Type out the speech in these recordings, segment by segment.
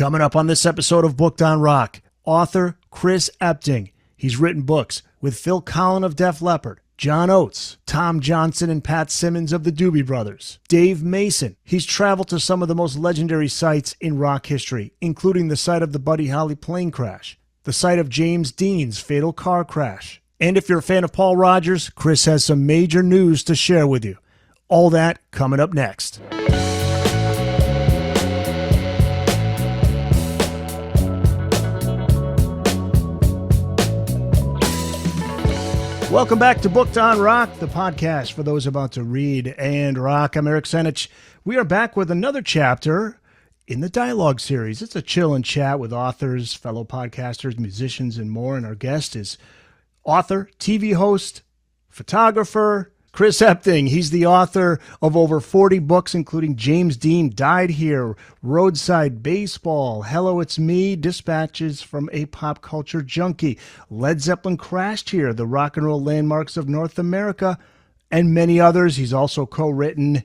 Coming up on this episode of Booked on Rock, author Chris Epting. He's written books with Phil Collen of Def Leppard, John Oates, Tom Johnston and Pat Simmons of the Doobie Brothers, Dave Mason. He's traveled to some of the most legendary sites in rock history, including the site of the Buddy Holly plane crash, the site of James Dean's fatal car crash. And if you're a fan of Paul Rodgers, Chris has some major news to share with you. All that coming up next. Welcome back to Booked on Rock, the podcast for those about to read and rock. I'm Eric Senich. We are back with another chapter in the dialogue series. It's a chill and chat with authors, fellow podcasters, musicians, and more. And our guest is author, TV host, photographer, Chris Epting. He's the author of over 40 books, including James Dean Died Here, Roadside Baseball, Hello, It's Me, Dispatches from a Pop Culture Junkie, Led Zeppelin Crashed Here, The Rock and Roll Landmarks of North America, and many others. He's also co-written,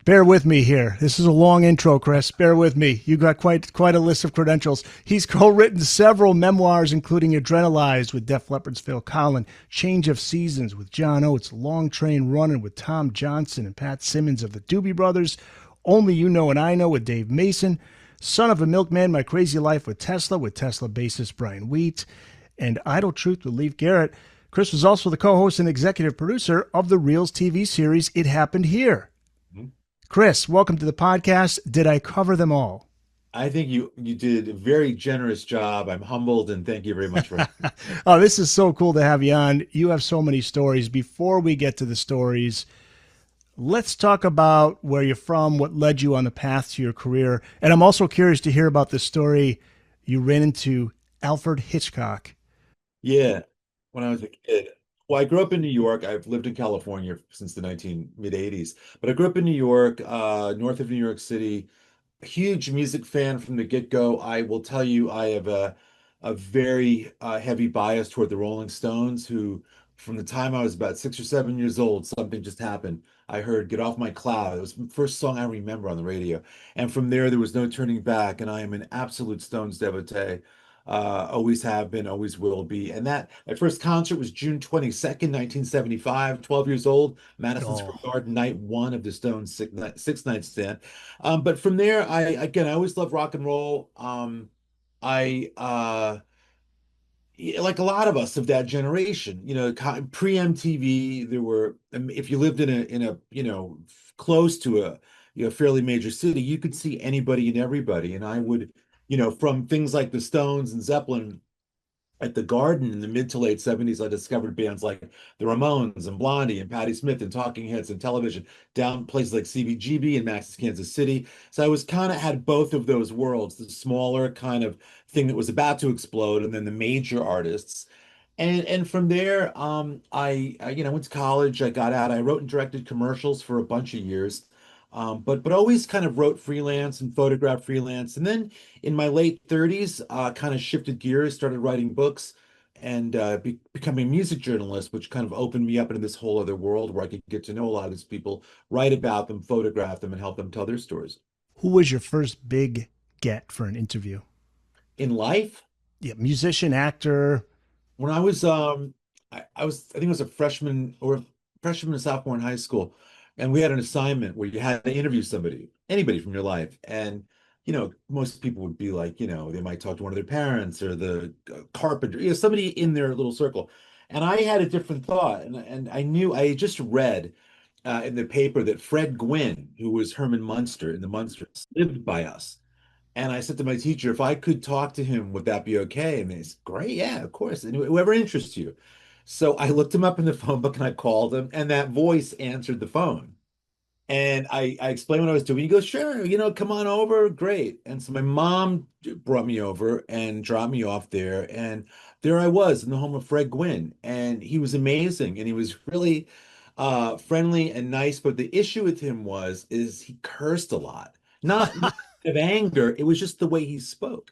bear with me here. This is a long intro, Chris. Bear with me. You got quite a list of credentials. He's co-written several memoirs, including Adrenalized with Def Leppard's Phil Collen, Change of Seasons with John Oates, Long Train Running with Tom Johnston and Pat Simmons of the Doobie Brothers, Only You Know and I Know with Dave Mason, Son of a Milkman, My Crazy Life with Tesla bassist Brian Wheat, and Idle Truth with Leif Garrett. Chris was also the co-host and executive producer of the Reels TV series It Happened Here. Chris, welcome to the podcast. Did I cover them all? I think you did a very generous job. I'm humbled, and thank you very much for Oh, this is so cool to have you on. You have so many stories. Before we get to the stories, let's talk about where you're from, what led you on the path to your career. And I'm also curious to hear about the story you ran into Alfred Hitchcock. Yeah, when I was a kid. Well, I grew up in New York. I've lived in California since the mid-80s, but I grew up in New York, north of New York City. A huge music fan from the get-go. I will tell you, I have a very heavy bias toward the Rolling Stones, who, from the time I was about 6 or 7 years old, something just happened. I heard "Get Off My Cloud." It was the first song I remember on the radio, and from there was no turning back. And I am an absolute Stones devotee. Always have been, always will be. And that my first concert was June 22nd, 1975, 12 years old, Madison Square Garden, night one of the Stones six night stand. But from there, I always loved rock and roll. I like a lot of us of that generation, pre-MTV, there were, if you lived in a close to a fairly major city, you could see anybody and everybody. And I would, from things like the Stones and Zeppelin at the Garden in the mid to late 70s, I discovered bands like the Ramones and Blondie and Patti Smith and Talking Heads and Television, down places like CBGB and Max's Kansas City. So I was kind of had both of those worlds, the smaller kind of thing that was about to explode, and then the major artists. And from there, I went to college. I got out. I wrote and directed commercials for a bunch of years, but always kind of wrote freelance and photographed freelance. And then in my late 30s, kind of shifted gears, started writing books, and becoming a music journalist, which kind of opened me up into this whole other world where I could get to know a lot of these people, write about them, photograph them, and help them tell their stories. Who was your first big get for an interview? In life? Yeah, musician, actor. When I was I think I was a freshman and sophomore in high school, and we had an assignment where you had to interview anybody from your life. And most people would be like, they might talk to one of their parents or the carpenter, somebody in their little circle. And I had a different thought, and I knew I had just read in the paper that Fred Gwynn, who was Herman Munster in the Munsters, lived by us. And I said to my teacher, if I could talk to him, would that be okay? And they said, great, yeah, of course. And whoever interests you. So I looked him up in the phone book and I called him, and that voice answered the phone. And I explained what I was doing. He goes, sure, come on over. Great. And so my mom brought me over and dropped me off there. And there I was in the home of Fred Gwynn. And he was amazing. And he was really friendly and nice. But the issue with him is he cursed a lot. Not of anger. It was just the way he spoke.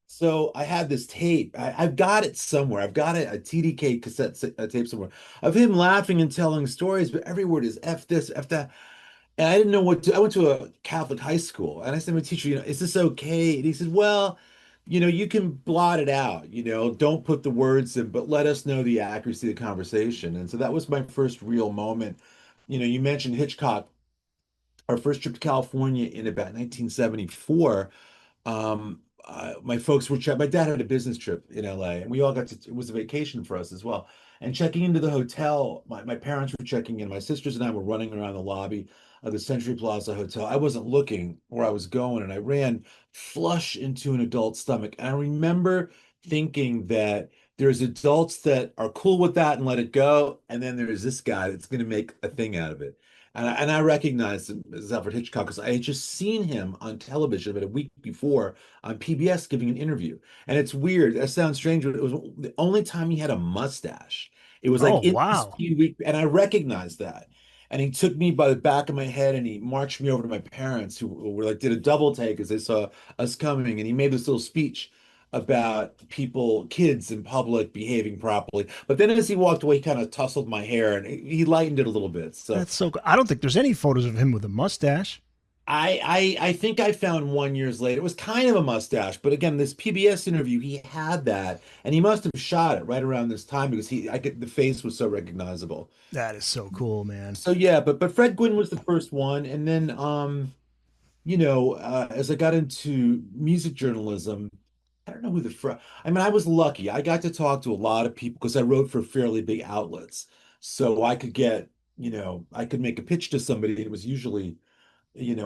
So I had this tape. I've got it somewhere. I've got a TDK cassette tape somewhere of him laughing and telling stories, but every word is F this, F that. And I didn't know what to, I went to a Catholic high school and I said to my teacher, is this okay? And he said, well, you can blot it out, don't put the words in, but let us know the accuracy of the conversation. And so that was my first real moment. You mentioned Hitchcock, our first trip to California in about 1974. My folks were my dad had a business trip in LA, and we all got to, it was a vacation for us as well. And checking into the hotel, my parents were checking in. My sisters and I were running around the lobby of the Century Plaza Hotel. I wasn't looking where I was going, and I ran flush into an adult stomach. And I remember thinking that there's adults that are cool with that and let it go, and then there's this guy that's going to make a thing out of it. And I recognized him as Alfred Hitchcock because I had just seen him on television about a week before on PBS giving an interview. And it's weird. That sounds strange, but it was the only time he had a mustache. It was Oh, like in this wow. few weeks, and I recognized that. And he took me by the back of my head and he marched me over to my parents who were like did a double take as they saw us coming. And he made this little speech about kids in public behaving properly. But then as he walked away, he kind of tousled my hair and he lightened it a little bit. So That's so cool. I don't think there's any photos of him with a mustache. I think I found 1 years later. It was kind of a mustache, but again, this PBS interview, he had that, and he must have shot it right around this time because the face was so recognizable. That is so cool, man. So yeah, but Fred Gwynn was the first one, and then as I got into music journalism, I don't know who the fr I mean, I was lucky. I got to talk to a lot of people because I wrote for fairly big outlets, so I could make a pitch to somebody, and it was usually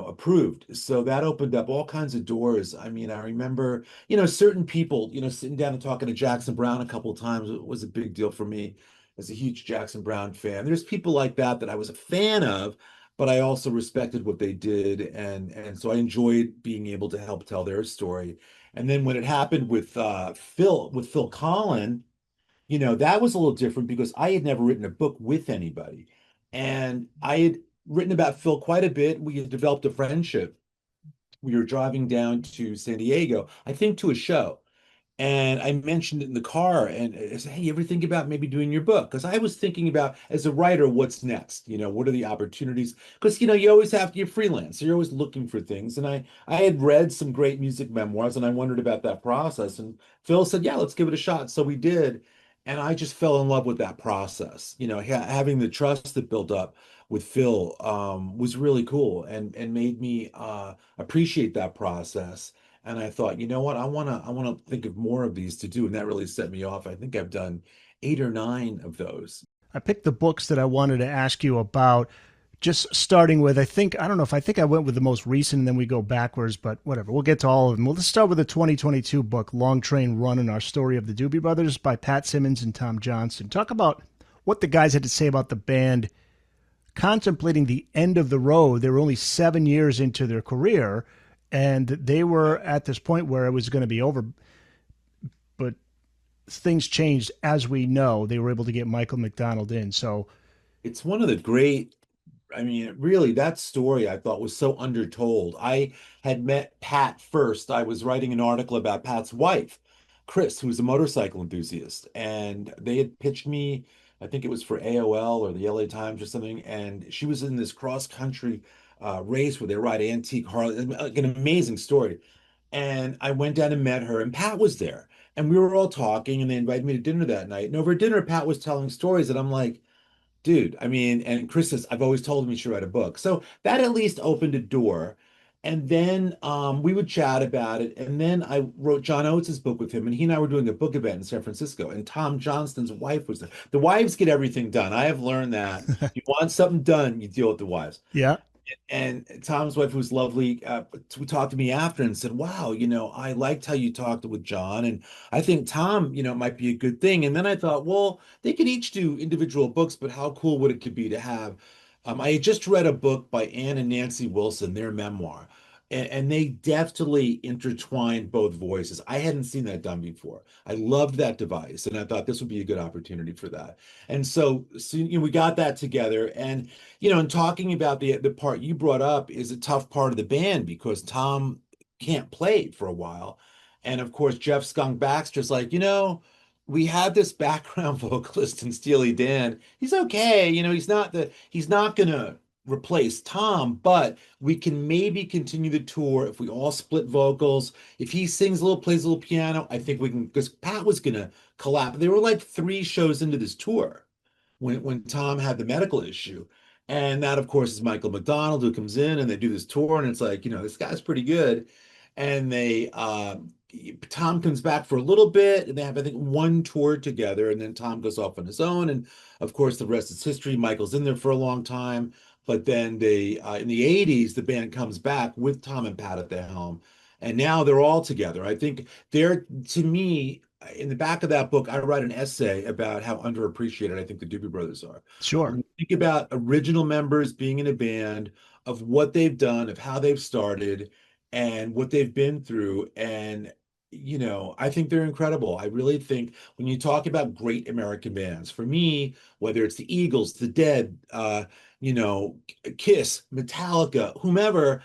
approved. So that opened up all kinds of doors. I mean, I remember, certain people, sitting down and talking to Jackson Brown a couple of times was a big deal for me as a huge Jackson Brown fan. There's people like that that I was a fan of, but I also respected what they did. And so I enjoyed being able to help tell their story. And then when it happened with Phil Collen, that was a little different because I had never written a book with anybody. And I had written about Phil quite a bit. We had developed a friendship. We were driving down to San Diego, I think to a show. And I mentioned it in the car and I said, hey, you ever think about maybe doing your book? Because I was thinking about, as a writer, what's next? What are the opportunities? Because, you always have to, you're freelance. So you're always looking for things. And I had read some great music memoirs and I wondered about that process. And Phil said, yeah, let's give it a shot. So we did. And I just fell in love with that process. Having the trust that built up with Phil was really cool and made me appreciate that process. And I thought, you know what? I wanna think of more of these to do. And that really set me off. I think I've done 8 or 9 of those. I picked the books that I wanted to ask you about, just starting with, I don't know if I think I went with the most recent and then we go backwards, but whatever. We'll get to all of them. Well, let's start with the 2022 book, Long Train Running, Our Story of the Doobie Brothers by Pat Simmons and Tom Johnston. Talk about what the guys had to say about the band contemplating the end of the road. They were only 7 years into their career, and they were at this point where it was going to be over. But things changed, as we know. They were able to get Michael McDonald in. So It's one of the great, I mean, really, that story I thought was so undertold. I had met Pat first. I was writing an article about Pat's wife, Chris, who's a motorcycle enthusiast. And they had pitched me, I think it was for AOL or the LA Times or something. And she was in this cross country race where they ride antique Harley, like an amazing story. And I went down and met her, and Pat was there. And we were all talking, and they invited me to dinner that night. And over dinner, Pat was telling stories, and I'm like, dude, I mean, and Chris says, I've always told him he should write a book. So that at least opened a door. And then we would chat about it. And then I wrote John Oates' book with him, and he and I were doing a book event in San Francisco. And Tom Johnston's wife was there. The wives get everything done. I have learned that. If you want something done, you deal with the wives. yeah, And Tom's wife, was lovely, talked to me after and said, wow, I liked how you talked with John. And I think Tom, might be a good thing. And then I thought, well, they could each do individual books, but how cool would it could be to have? I had just read a book by Anne and Nancy Wilson, their memoir, and they deftly intertwined both voices. I hadn't seen that done before. I loved that device, and I thought this would be a good opportunity for that. And so we got that together. And and talking about the part you brought up is a tough part of the band because Tom can't play for a while, and of course Jeff Skunk Baxter's like, we had this background vocalist in Steely Dan. He's okay, he's not gonna replace Tom, but we can maybe continue the tour if we all split vocals. If he sings a little, plays a little piano, I think we can, because Pat was gonna collapse. They were like three shows into this tour when Tom had the medical issue. And that, of course, is Michael McDonald who comes in and they do this tour, and it's like, this guy's pretty good. And Tom comes back for a little bit, and they have, I think, one tour together, and then Tom goes off on his own. And of course, the rest is history. Michael's in there for a long time. But then in the 80s, the band comes back with Tom and Pat at the helm. And now they're all together. I think to me, in the back of that book, I write an essay about how underappreciated I think the Doobie Brothers are. Sure. When you think about original members being in a band, of what they've done, of how they've started, and what they've been through. And, I think they're incredible. I really think when you talk about great American bands, for me, whether it's the Eagles, the Dead, you know, Kiss, Metallica, whomever,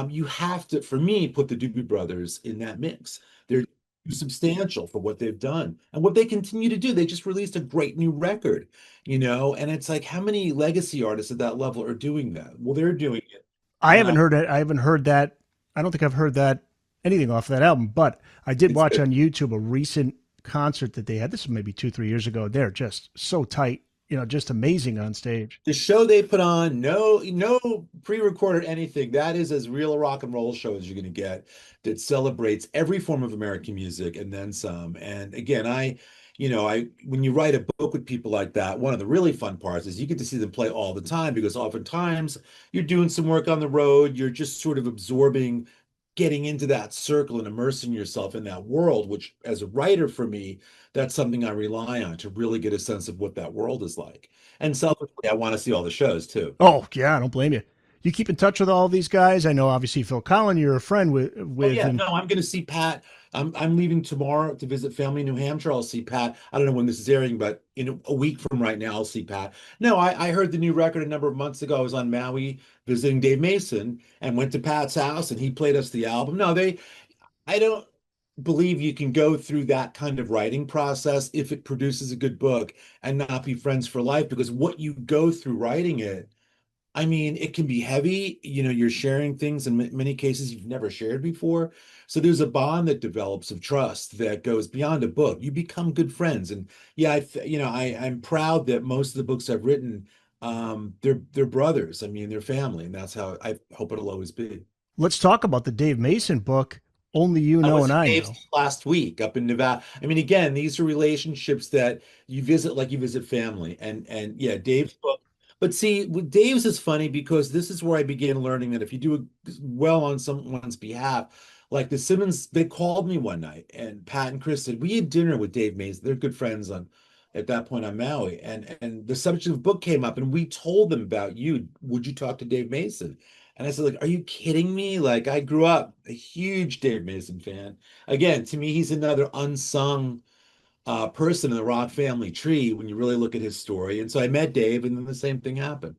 you have to, for me, put the Doobie Brothers in that mix. They're substantial for what they've done and what they continue to do. They just released a great new record, and it's like, how many legacy artists at that level are doing that? Well, they're doing it. I And haven't heard it. I haven't heard that. I don't think I've heard that anything off that album, but I did it's watch good. on YouTube a recent concert that they had. This was maybe 2, 3 years ago. They're just so tight, just amazing on stage. The show they put on, no pre-recorded anything. That is as real a rock and roll show as you're going to get, that celebrates every form of American music and then some. And again, when you write a book with people like that, one of the really fun parts is you get to see them play all the time, because oftentimes you're doing some work on the road, you're just sort of absorbing, getting into that circle and immersing yourself in that world, which as a writer for me, that's something I rely on to really get a sense of what that world is like. And selfishly, I want to see all the shows too. Oh yeah, I don't blame you. You keep in touch with all these guys. I know obviously Phil Collen, you're a friend with Oh with yeah, and no, I'm going to see Pat. I'm leaving tomorrow to visit family in New Hampshire. I'll see Pat. I don't know when this is airing, but in a week from right now, I'll see Pat. No, I heard the new record a number of months ago. I was on Maui visiting Dave Mason and went to Pat's house, and he played us the album. No, I don't believe you can go through that kind of writing process if it produces a good book and not be friends for life, because what you go through writing it, I mean, it can be heavy. You're sharing things in many cases you've never shared before. So there's a bond that develops of trust that goes beyond a book. You become good friends. And yeah, I'm proud that most of the books I've written, they're brothers. I mean, they're family, and that's how I hope it'll always be. let's talk about the Dave Mason book. Only you I know was and at I Dave's know. last week up in Nevada. I mean, again, these are relationships that you visit like you visit family. And yeah, Dave's book. But see, with Dave's is funny, because this is where I began learning that if you do well on someone's behalf, like the Simmons, they called me one night, and Pat and Chris said, we had dinner with Dave Mays. They're good friends on at that point on Maui. And the subject of the book came up, and we told them about you. Would you talk to Dave Mason? And I said, like, are you kidding me? Like, I grew up a huge Dave Mason fan. Again, to me, he's another unsung person in the rock family tree when you really look at his story. And so I met Dave, and then the same thing happened.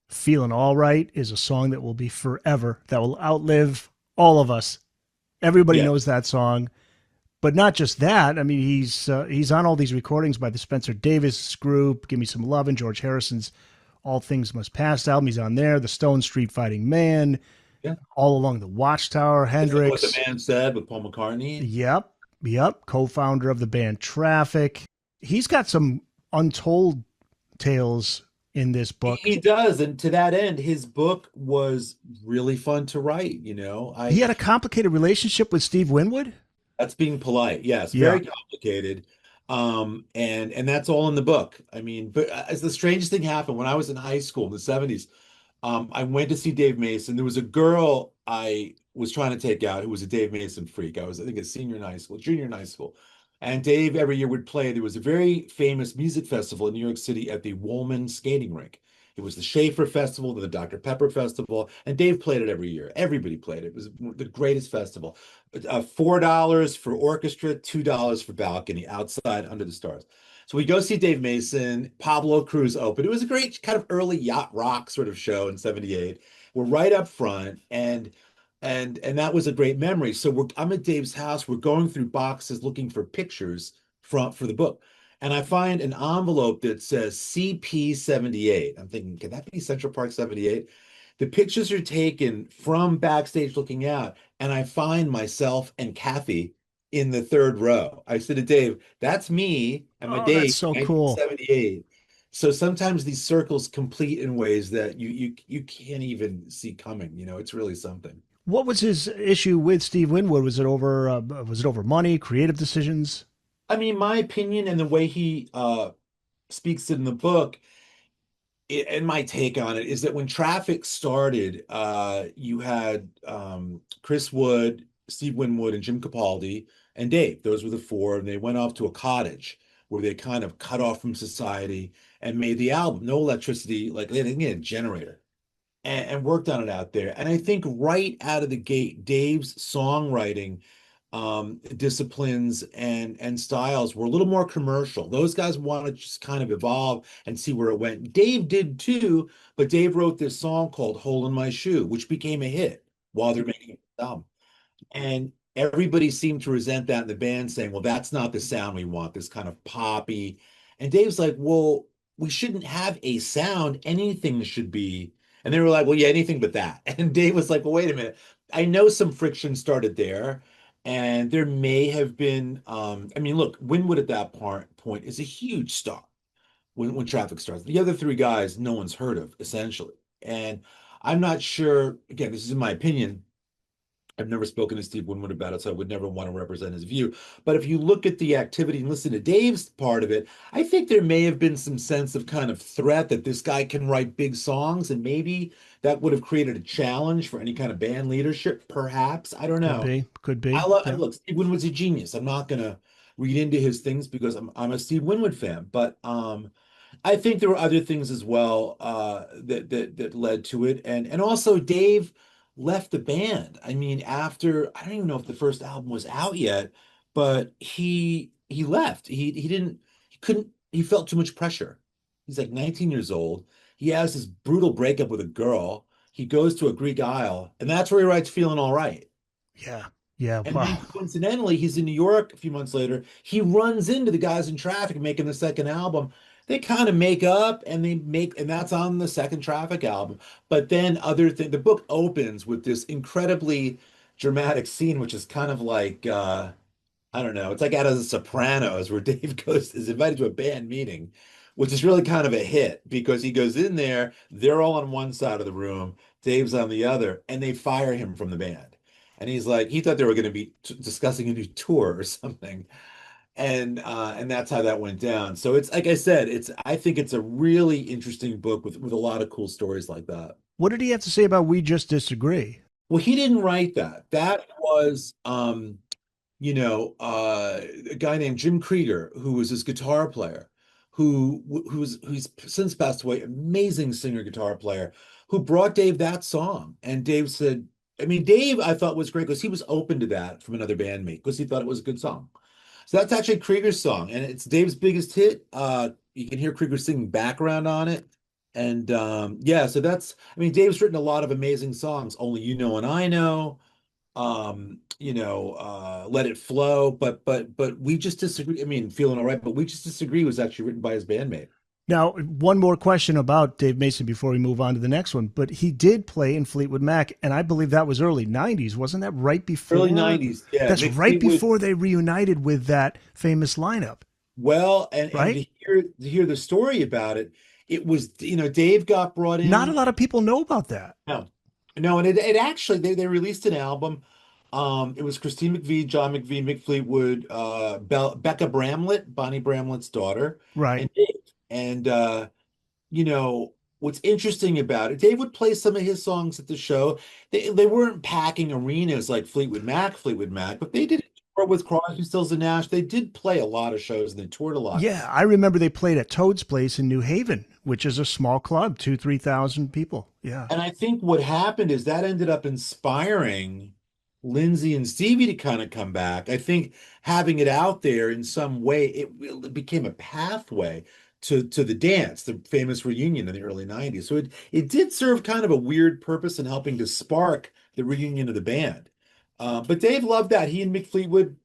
Feeling All Right is a song that will be forever, that will outlive all of us. Everybody Yeah. knows that song. But not just that. I mean, he's on all these recordings by the Spencer Davis Group, Give Me Some Love, and George Harrison's All Things Must Pass album. He's on there. The Stone Street Fighting Man, Yeah. All Along the Watchtower, Listen to what the Hendrix. man said with Paul McCartney. Yep, yep. Co-founder of the band Traffic. He's got some untold tales in this book. He does. And to that end, his book was really fun to write. He had a complicated relationship with Steve Winwood. That's being polite. Yes, Yeah, very complicated. And that's all in the book. I mean, but as the strangest thing happened when I was in high school in the 70s, I went to see Dave Mason. There was a girl I was trying to take out who was a Dave Mason freak. I was, I think, a senior in high school, junior in high school. And Dave every year would play. There was a very famous music festival in New York City at the Woolman skating rink. It was the Schaefer Festival, then the Dr. Pepper Festival, and Dave played it every year. Everybody played it. It was the greatest festival. $4 for orchestra, $2 for balcony, outside under the stars. So we go see Dave Mason, Pablo Cruz open. It was a great kind of early yacht rock sort of show in '78. We're right up front, and that was a great memory. So I'm at Dave's house. We're going through boxes looking for pictures for the book. and I find an envelope that says CP78. I'm thinking, can that be Central Park 78? The pictures are taken from backstage looking out, and I find myself and Kathy in the third row. I said to Dave, that's me and my Oh, that's date, so cool. 1978. So sometimes these circles complete in ways that you can't even see coming. It's really something. What was his issue with Steve Winwood? Was it over money, creative decisions? I mean, my opinion and the way he speaks it in the book, and my take on it is that when Traffic started, you had Chris Wood, Steve Winwood, and Jim Capaldi and Dave. Those were the four, and they went off to a cottage where they kind of cut off from society and made the album. No electricity, like they didn't get a generator, and worked on it out there. And I think right out of the gate, Dave's songwriting disciplines and styles were a little more commercial. Those guys want to just kind of evolve and see where it went. Dave did too, but Dave wrote this song called "Hole in My Shoe," which became a hit while they're making the album. And everybody seemed to resent that in the band, saying, well, that's not the sound we want, this kind of poppy. And Dave's like, well, we shouldn't have a sound. Anything should be. And they were like, well, yeah, anything but that. And Dave was like, well, wait a minute. I know some friction started there. And there may have been, I mean, look, Winwood at that point is a huge star when Traffic starts. The other three guys, no one's heard of, essentially. And I'm not sure, again, this is in my opinion, I've never spoken to Steve Winwood about it, so I would never want to represent his view. But if you look at the activity and listen to Dave's part of it, I think there may have been some sense of kind of threat that this guy can write big songs, and maybe that would have created a challenge for any kind of band leadership, perhaps. I don't Could know. be, could I be. love, Yeah. look, Steve Winwood's a genius. I'm not gonna read into his things because I'm a Steve Winwood fan, but I think there were other things as well that led to it, and also Dave left the band. I mean, after I don't even know if the first album was out yet, but he left. He didn't he couldn't he felt too much pressure. He's like 19 years old. He has this brutal breakup with a girl. He goes to a Greek Isle, and that's where he writes "Feeling All Right." Yeah. Yeah. And then Wow. coincidentally, he's in New York a few months later. He runs into the guys in Traffic making the second album. They kind of make up and and that's on the second Traffic album. But then the book opens with this incredibly dramatic scene, which is kind of like, I don't know, it's like out of The Sopranos where Dave is invited to a band meeting, which is really kind of a hit because he goes in there, they're all on one side of the room, Dave's on the other, and they fire him from the band. And he's like, he thought they were going to be discussing a new tour or something. And that's how that went down. So it's like I said, I think it's a really interesting book with a lot of cool stories like that. What did he have to say about We Just Disagree? Well, he didn't write that. That was a guy named Jim Krieger, who was his guitar player, who's since passed away, amazing singer guitar player, who brought Dave that song. And Dave said, I mean, Dave, I thought was great because he was open to that from another bandmate because he thought it was a good song. So that's actually Krieger's song, and it's Dave's biggest hit. You can hear Krieger singing background on it. And yeah, so I mean, Dave's written a lot of amazing songs, Only You Know and I Know, Let It Flow, but We Just Disagree. I mean, Feeling All Right, but We Just Disagree was actually written by his bandmate. Now, one more question about Dave Mason before we move on to the next one. But he did play in Fleetwood Mac, and I believe that was early 90s. Wasn't that right Early before? 90s, yeah. That's Mick right Fleetwood. before they reunited with that famous lineup, Well, and right? to hear the story about it, it was, Dave got brought Not a in. lot of people know about that. No, no, and it actually they released an album. It was Christine McVie, John McVie, Mick Fleetwood, Becca Bramlett, Bonnie Bramlett's daughter, Right. and Dave. And you know, what's interesting about it, Dave would play some of his songs at the show. They weren't packing arenas like Fleetwood Mac, but they did tour with Crosby, Stills and Nash. They did play a lot of shows and they toured a lot. Yeah, I remember they played at Toad's Place in New Haven, which is a small club, 3,000 people. Yeah. And I think what happened is that ended up inspiring Lindsay and Stevie to kind of come back. I think having it out there in some way, it became a pathway to the dance, the famous reunion in the early 90s. So it did serve kind of a weird purpose in helping to spark the reunion of the band. But Dave loved that. He and Mick Fleetwood,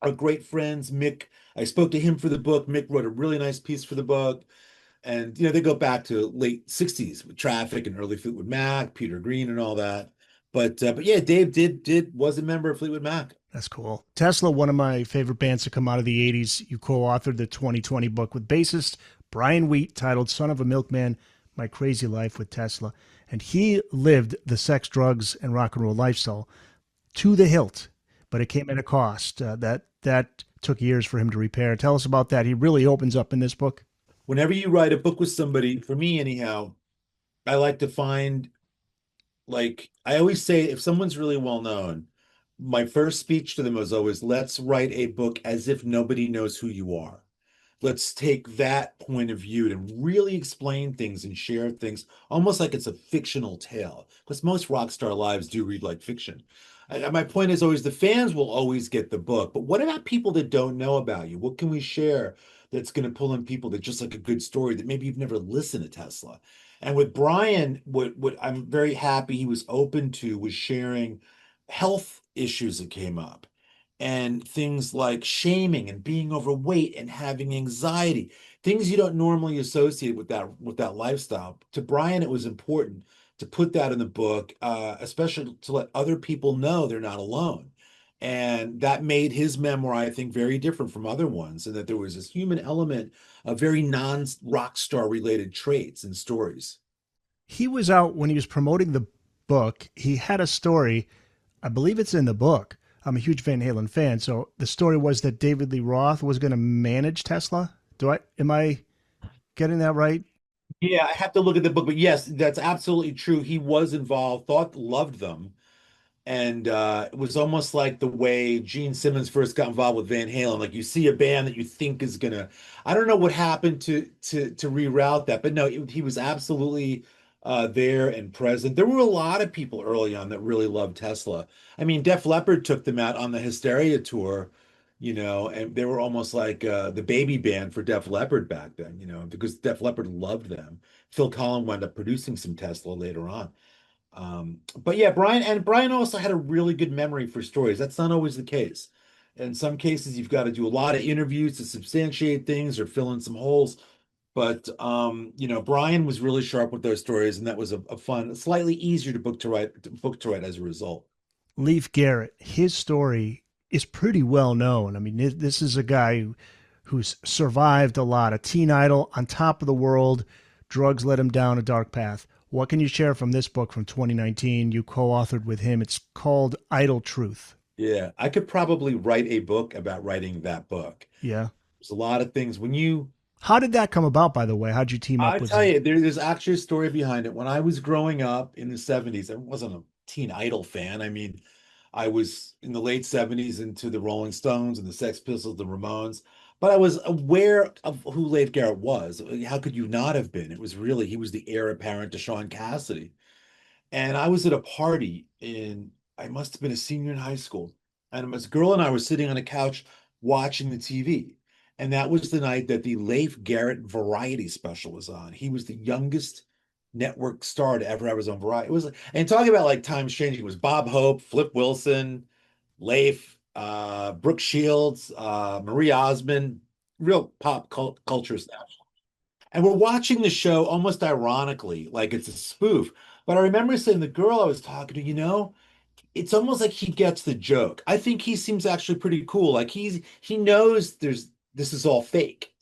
are great friends. Mick, I spoke to him for the book. Mick wrote a really nice piece for the book. And they go back to late 60s with Traffic and early Fleetwood Mac, Peter Green and all that. But yeah, Dave did was a member of Fleetwood Mac. That's cool. Tesla, one of my favorite bands to come out of the 80s. You co authored the 2020 book with bassist Brian Wheat titled Son of a Milkman My Crazy Life with Tesla. And he lived the sex, drugs, and rock and roll lifestyle to the hilt, but it came at a cost. That took years for him to repair. Tell us about that. He really opens up in this book. Whenever you write a book with somebody, for me anyhow, I like to find, like, I always say, if someone's really well known, my first speech to them was always, let's write a book as if nobody knows who you are. Let's take that point of view to really explain things and share things almost like it's a fictional tale, because most rock star lives do read like fiction. My point is always the fans will always get the book, but what about people that don't know about you? What can we share that's going to pull in people that just like a good story that maybe you've never listened to Tesla? And with Brian, what I'm very happy he was open to was sharing health issues that came up and things like shaming and being overweight and having anxiety, things you don't normally associate with that lifestyle. To Brian, it was important to put that in the book, especially to let other people know they're not alone. And that made his memoir, I think, very different from other ones, and that there was this human element of very non-rock star related traits and stories. He was out when he was promoting the book. He had a story. I believe it's in the book. I'm a huge Van Halen fan. So the story was that David Lee Roth was going to manage Tesla. Am I getting that right? Yeah, I have to look at the book, but yes, that's absolutely true. He was involved, loved them. And it was almost like the way Gene Simmons first got involved with Van Halen. Like you see a band that you think is gonna, I don't know what happened to reroute that, but no, he was absolutely there and present. There were a lot of people early on that really loved Tesla. I mean, Def Leppard took them out on the Hysteria tour, and they were almost like the baby band for Def Leppard back then, because Def Leppard loved them. Phil Collen wound up producing some Tesla later on. But yeah, Brian also had a really good memory for stories. That's not always the case. In some cases, you've got to do a lot of interviews to substantiate things or fill in some holes. But Brian was really sharp with those stories, and that was a fun, slightly easier to book to write as a result. Leif Garrett, his story is pretty well known. I mean, this is a guy who's survived a lot, a teen idol on top of the world. Drugs led him down a dark path. What can you share from this book from 2019? You co authored with him. It's called Idle Truth. Yeah, I could probably write a book about writing that book. Yeah. There's a lot of things when you How did that come about, by the way? How'd you team up I with tell him? you, there's actually a story behind it. When I was growing up in the 70s, I wasn't a Teen Idol fan. I mean, I was in the late 70s into the Rolling Stones and the Sex Pistols, the Ramones, but I was aware of who Leif Garrett was. How could you not have been? He was the heir apparent to Sean Cassidy. And I was at a party I must have been a senior in high school. And this girl and I were sitting on a couch watching the TV. And that was the night that the Leif Garrett Variety special was on. He was the youngest network star to ever have his own variety. It was, and talking about like times changing, it was Bob Hope, Flip Wilson, Leif, Brooke Shields, Marie Osmond, real culture stuff. And we're watching the show almost ironically, like it's a spoof. But I remember saying the girl I was talking to, it's almost like he gets the joke. I think he seems actually pretty cool. Like he knows this is all fake.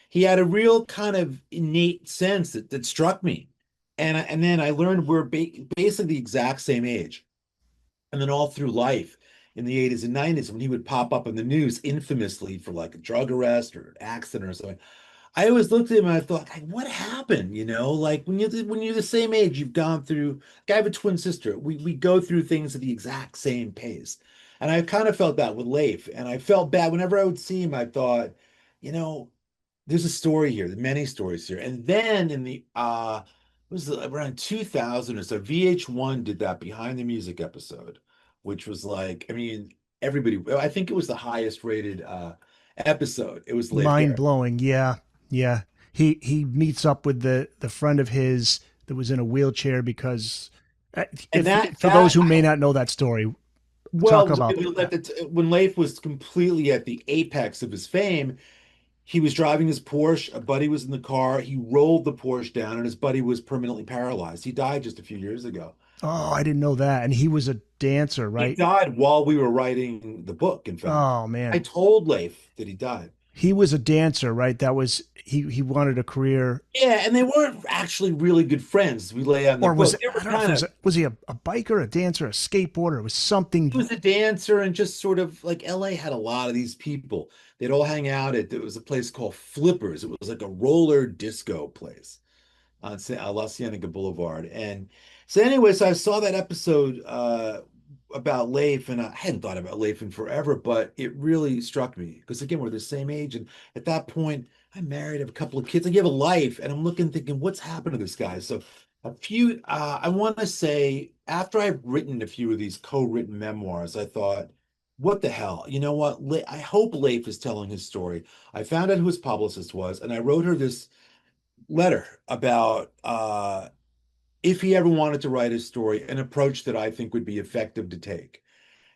He had a real kind of innate sense that struck me. And then I learned we're basically the exact same age. And then all through life in the 80s and 90s, when he would pop up in the news infamously for like a drug arrest or an accident or something, I always looked at him and I thought, like, what happened? Like when you're the same age, you've gone through. I have a twin sister. We go through things at the exact same pace, and I kind of felt that with Leif. And I felt bad whenever I would see him. I thought, you know, there's a story here. There's many stories here. And then in the it was around 2000 or so, VH1 did that Behind the Music episode, which was like, I mean, everybody. I think it was the highest rated episode. It was Leif Mind Garrett. blowing. Yeah. Yeah. He meets up with the friend of his that was in a wheelchair because And if that for those that who may not know that story, Well, Talk about that. when Leif was completely at the apex of his fame, he was driving his Porsche. A buddy was in the car. He rolled the Porsche down, and his buddy was permanently paralyzed. He died just a few years ago. Oh, I didn't know that. And he was a dancer, He right? died while we were writing the book, in fact. Oh I man. told Leif that he died. He was a dancer, right? That was he wanted a career. Yeah, and they weren't actually really good friends. We lay out in the Or was book. it, They were I don't know if kind it of, was he a biker, a dancer, a skateboarder? It was he something. was a dancer and just sort of like LA had a lot of these people. They'd all hang out at, there was a place called Flippers. It was like a roller disco place on La Cienega Boulevard. And so anyway, so I saw that episode about Leif, and I hadn't thought about Leif in forever, but it really struck me because again, we're the same age, and at that point, I'm married, I have a couple of kids, like you have a life, and I'm looking, thinking, what's happened to this guy? So I want to say, after I've written a few of these co-written memoirs, I thought, what the hell? You know what? I hope Leif is telling his story. I found out who his publicist was, and I wrote her this letter about if he ever wanted to write his story, an approach that I think would be effective to take.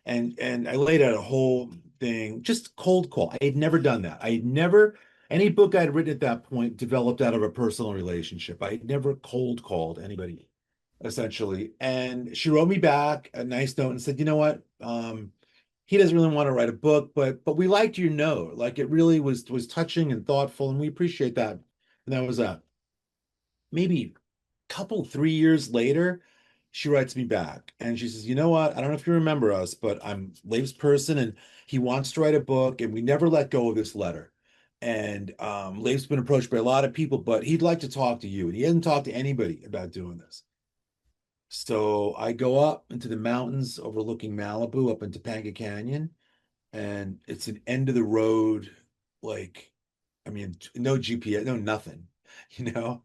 And I laid out a whole thing, just cold call. I had never done that. I had never any book I'd written at that point developed out of a personal relationship. I had never cold called anybody, essentially. And she wrote me back a nice note and said, you know what? He doesn't really want to write a book, but we liked your note. Like it really was touching and thoughtful, and we appreciate that. And that was that. Maybe couple 3 years later, she writes me back and she says, "You know what? I don't know if you remember us, but I'm Leif's person, and he wants to write a book, and we never let go of this letter. And Leif's been approached by a lot of people, but he'd like to talk to you, and he hasn't talked to anybody about doing this." So I go up into the mountains overlooking Malibu, up into Topanga Canyon, and it's an end of the road, like, I mean, no GPS, no nothing, you know?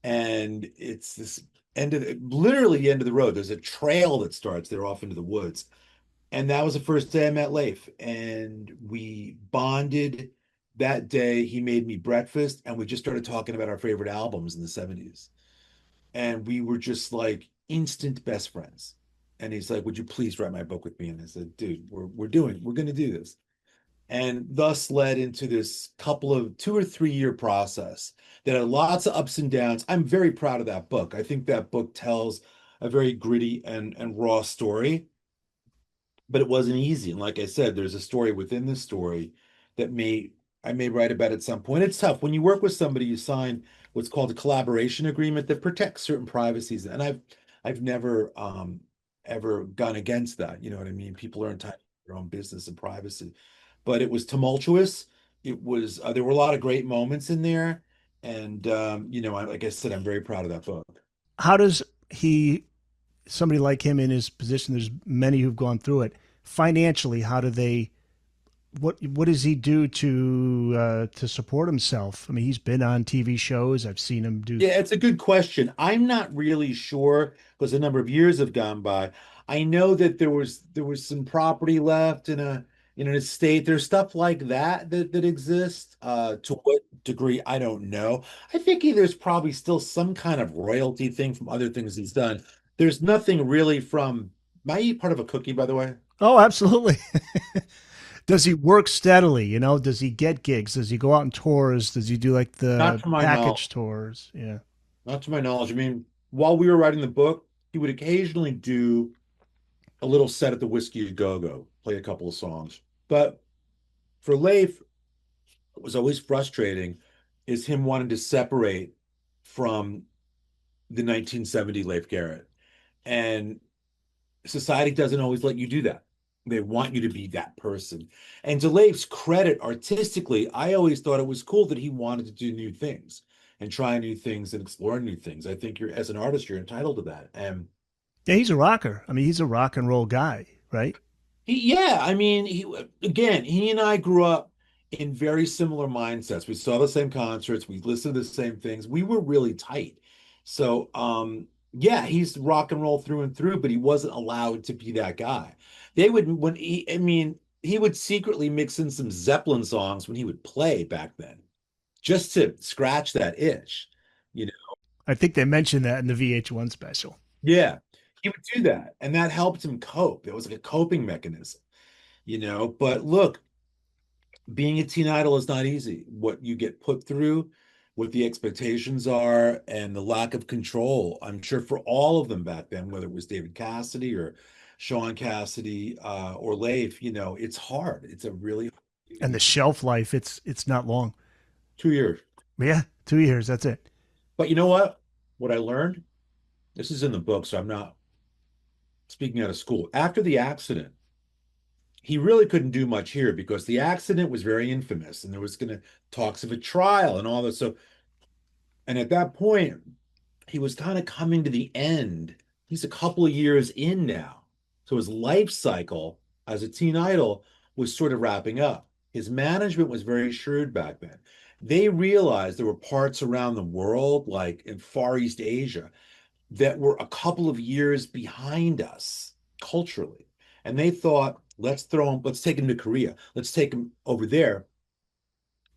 And it's this literally the end of the road. There's a trail that starts there off into the woods. And that was the first day I met Leif. And we bonded that day. He made me breakfast and we just started talking about our favorite albums in the 70s. And we were just like instant best friends. And he's like, "Would you please write my book with me?" And I said, "Dude, we're gonna do this." And thus led into this couple of 2 or 3 year process that had lots of ups and downs. I'm very proud of that book. I think that book tells a very gritty and raw story, but it wasn't easy. And like I said, there's a story within the story that I may write about at some point. It's tough. When you work with somebody, you sign what's called a collaboration agreement that protects certain privacies. And I've never ever gone against that. You know what I mean? People are entitled to their own business and privacy. But it was tumultuous. It was there were a lot of great moments in there. And like I said, I'm very proud of that book. How does he somebody like him in his position? There's many who've gone through it. Financially, how do they? What does he do to support himself? I mean, he's been on TV shows. I've seen him do. Yeah, it's a good question. I'm not really sure because a number of years have gone by. I know that there was some property left in an estate. There's stuff like that exists. To what degree, I don't know. I think there's probably still some kind of royalty thing from other things he's done. There's nothing really from. Am I eat part of a cookie, by the way? Oh, absolutely. Does he work steadily? Does he get gigs? Does he go out on tours? Does he do like Not the to my knowledge. package tours? Yeah. Not to my knowledge. I mean, while we were writing the book, he would occasionally do a little set at the Whiskey A Go Go, play a couple of songs. But for Leif, what was always frustrating is him wanting to separate from the 1970 Leif Garrett. And society doesn't always let you do that. They want you to be that person. And to Leif's credit, artistically, I always thought it was cool that he wanted to do new things and try new things and explore new things. I think as an artist, you're entitled to that. And Yeah, he's a rocker. I mean, he's a rock and roll guy, right? yeah, I mean, he and I grew up in very similar mindsets. We saw the same concerts, we listened to the same things. We were really tight. So, yeah, he's rock and roll through and through, but he wasn't allowed to be that guy. They would when he, I mean, he would secretly mix in some Zeppelin songs when he would play back then, just to scratch that itch, you know. I think they mentioned that in the VH1 special. Yeah. he would do that, and that helped him cope. It was like a coping mechanism, you know. But look, being a teen idol is not easy. What you get put through, what the expectations are, and the lack of control. I'm sure for all of them back then, whether it was David Cassidy or Sean Cassidy or Leif, you know, it's hard. It's a really And the shelf life, it's not long. 2 years. Yeah, 2 years. That's it. But you know what? What I learned, this is in the book, so I'm not speaking out of school. After the accident, he really couldn't do much here because the accident was very infamous and there was going to talks of a trial and all this. So, and at that point, he was kind of coming to the end. He's a couple of years in now. So his life cycle as a teen idol was sort of wrapping up. His management was very shrewd back then. They realized there were parts around the world, like in Far East Asia, that were a couple of years behind us culturally. And they thought, let's take him to Korea. Let's take him over there.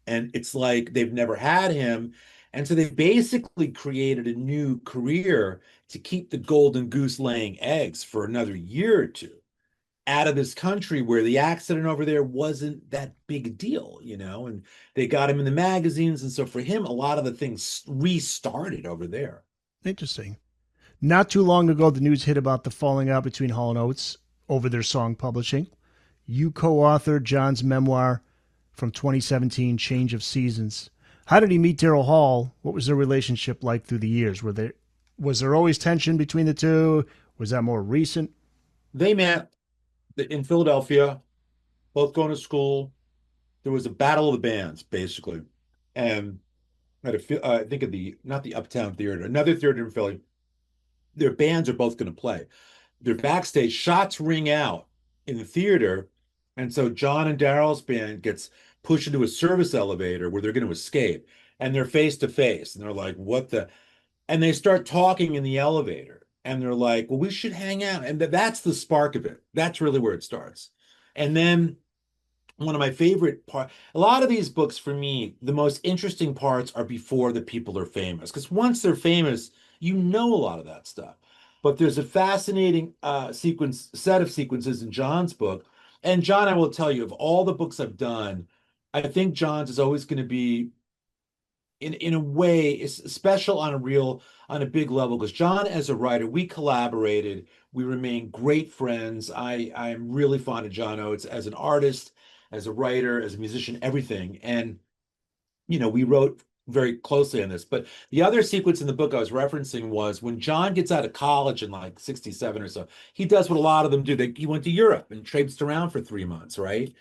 And it's like they've never had him. And so they basically created a new career to keep the golden goose laying eggs for another year or two out of this country where the accident over there wasn't that big a deal, you know, and they got him in the magazines. And so for him, a lot of the things restarted over there. Interesting. Not too long ago, the news hit about the falling out between Hall and Oates over their song publishing. You co-authored John's memoir from 2017, Change of Seasons. How did he meet Daryl Hall? What was their relationship like through the years? Was there always tension between the two? Was that more recent? They met in Philadelphia, both going to school. There was a battle of the bands, basically. And at I think of not the Uptown Theater, another theater in Philly. Their bands are both going to play. They're backstage, shots ring out in the theater. And so John and Daryl's band gets pushed into a service elevator where they're going to escape. And they're face to face. And they're like, what the? And they start talking in the elevator. And they're like, well, we should hang out. And that's the spark of it. That's really where it starts. And then one of my favorite part, a lot of these books for me, the most interesting parts are before the people are famous. Because once they're famous, you know a lot of that stuff. But there's a fascinating set of sequences in John's book. And John, I will tell you, of all the books I've done, I think John's is always going to be in a way is special on a big level because John as a writer, we collaborated, we remain great friends. I'm really fond of John Oates as an artist, as a writer, as a musician, everything. And you know, we wrote very closely on this. But the other sequence in the book I was referencing was when John gets out of college in like 67 or so, he does what a lot of them do. He went to Europe and traipsed around for 3 months, right?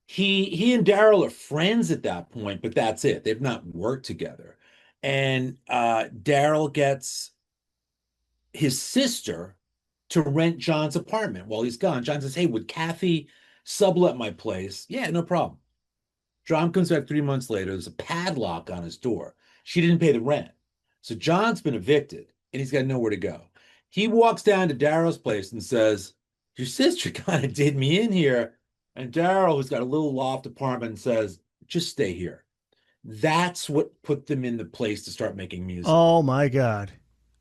He and Daryl are friends at that point, but that's it. They've not worked together. And Daryl gets his sister to rent John's apartment while he's gone. John says, hey, would Kathy sublet my place? Yeah, no problem. John comes back 3 months later. There's a padlock on his door. She didn't pay the rent. So John's been evicted and he's got nowhere to go. He walks down to Daryl's place and says, your sister kind of did me in here. And Daryl, who's got a little loft apartment, says, just stay here. That's what put them in the place to start making music. Oh, my God.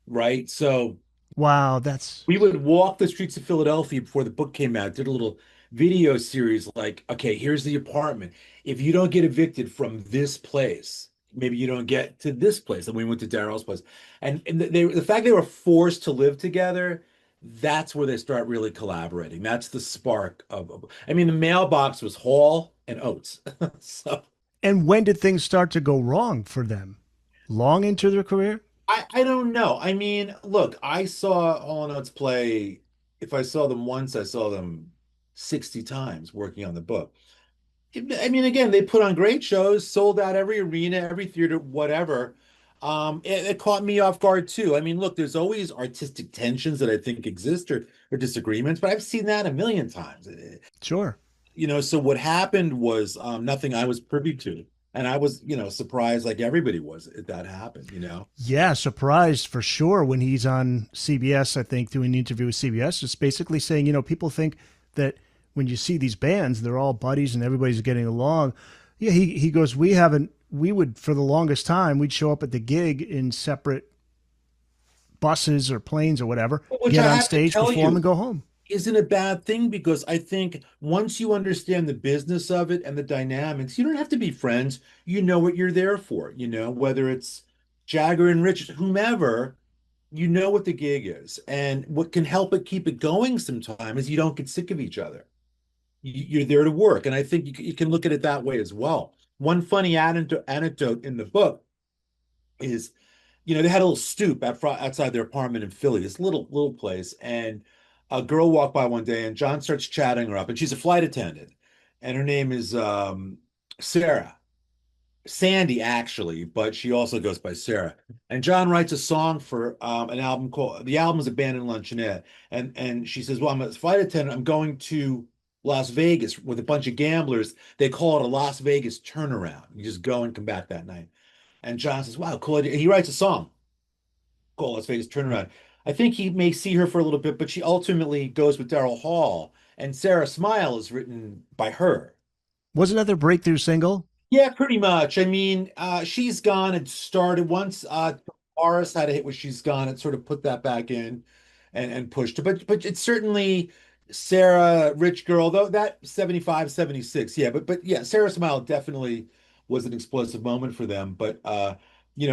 Right? So wow, we would walk the streets of Philadelphia before the book came out, did a little video series like, okay, here's the apartment. If you don't get evicted from this place, maybe you don't get to this place. And we went to Daryl's place. And the fact they were forced to live together, that's where they start really collaborating. That's the spark I mean, the mailbox was Hall and Oates. So and when did things start to go wrong for them? Long into their career? I don't know. I mean, look, I saw Hall and Oates play. If I saw them once, I saw them 60 times working on the book. I mean, again, they put on great shows, sold out every arena, every theater, whatever. It caught me off guard too. I mean, look, there's always artistic tensions that I think exist or disagreements, but I've seen that a million times. Sure. You know, so what happened was nothing I was privy to. And I was, you know, surprised like everybody was that happened, you know? Yeah, surprised for sure when he's on CBS, I think, doing an interview with CBS, just basically saying, you know, people think that when you see these bands, they're all buddies and everybody's getting along. Yeah, he goes, we would, for the longest time, we'd show up at the gig in separate buses or planes or whatever, Which get I on have to stage, tell perform, and you go home. isn't a bad thing because I think once you understand the business of it and the dynamics, you don't have to be friends. You know what you're there for, whether it's Jagger and Rich, whomever, you know what the gig is. And what can help it keep it going sometimes is you don't get sick of each other. You're there to work. And I think you can look at it that way as well. One funny anecdote in the book is they had a little stoop outside their apartment in Philly, this little place, and a girl walked by one day, and John starts chatting her up, and she's a flight attendant, and her name is Sarah. Sandy, actually, but she also goes by Sarah. And John writes a song for an album called the album is Abandoned Luncheonette, and she says, "Well, I'm a flight attendant. I'm going to Las Vegas with a bunch of gamblers. They call it a Las Vegas turnaround. You just go and come back that night." And John says, "Wow, cool." He writes a song called Las Vegas Turnaround. I think he may see her for a little bit, but she ultimately goes with Daryl Hall, and Sarah Smile is written by her. Wasn't that their breakthrough single? Yeah, pretty much. I mean, She's Gone had started once Boris had a hit with She's Gone, it sort of put that back in and pushed it. But it's certainly Sarah, Rich Girl, though that 75, 76. Yeah, but yeah, Sarah Smile definitely was an explosive moment for them. But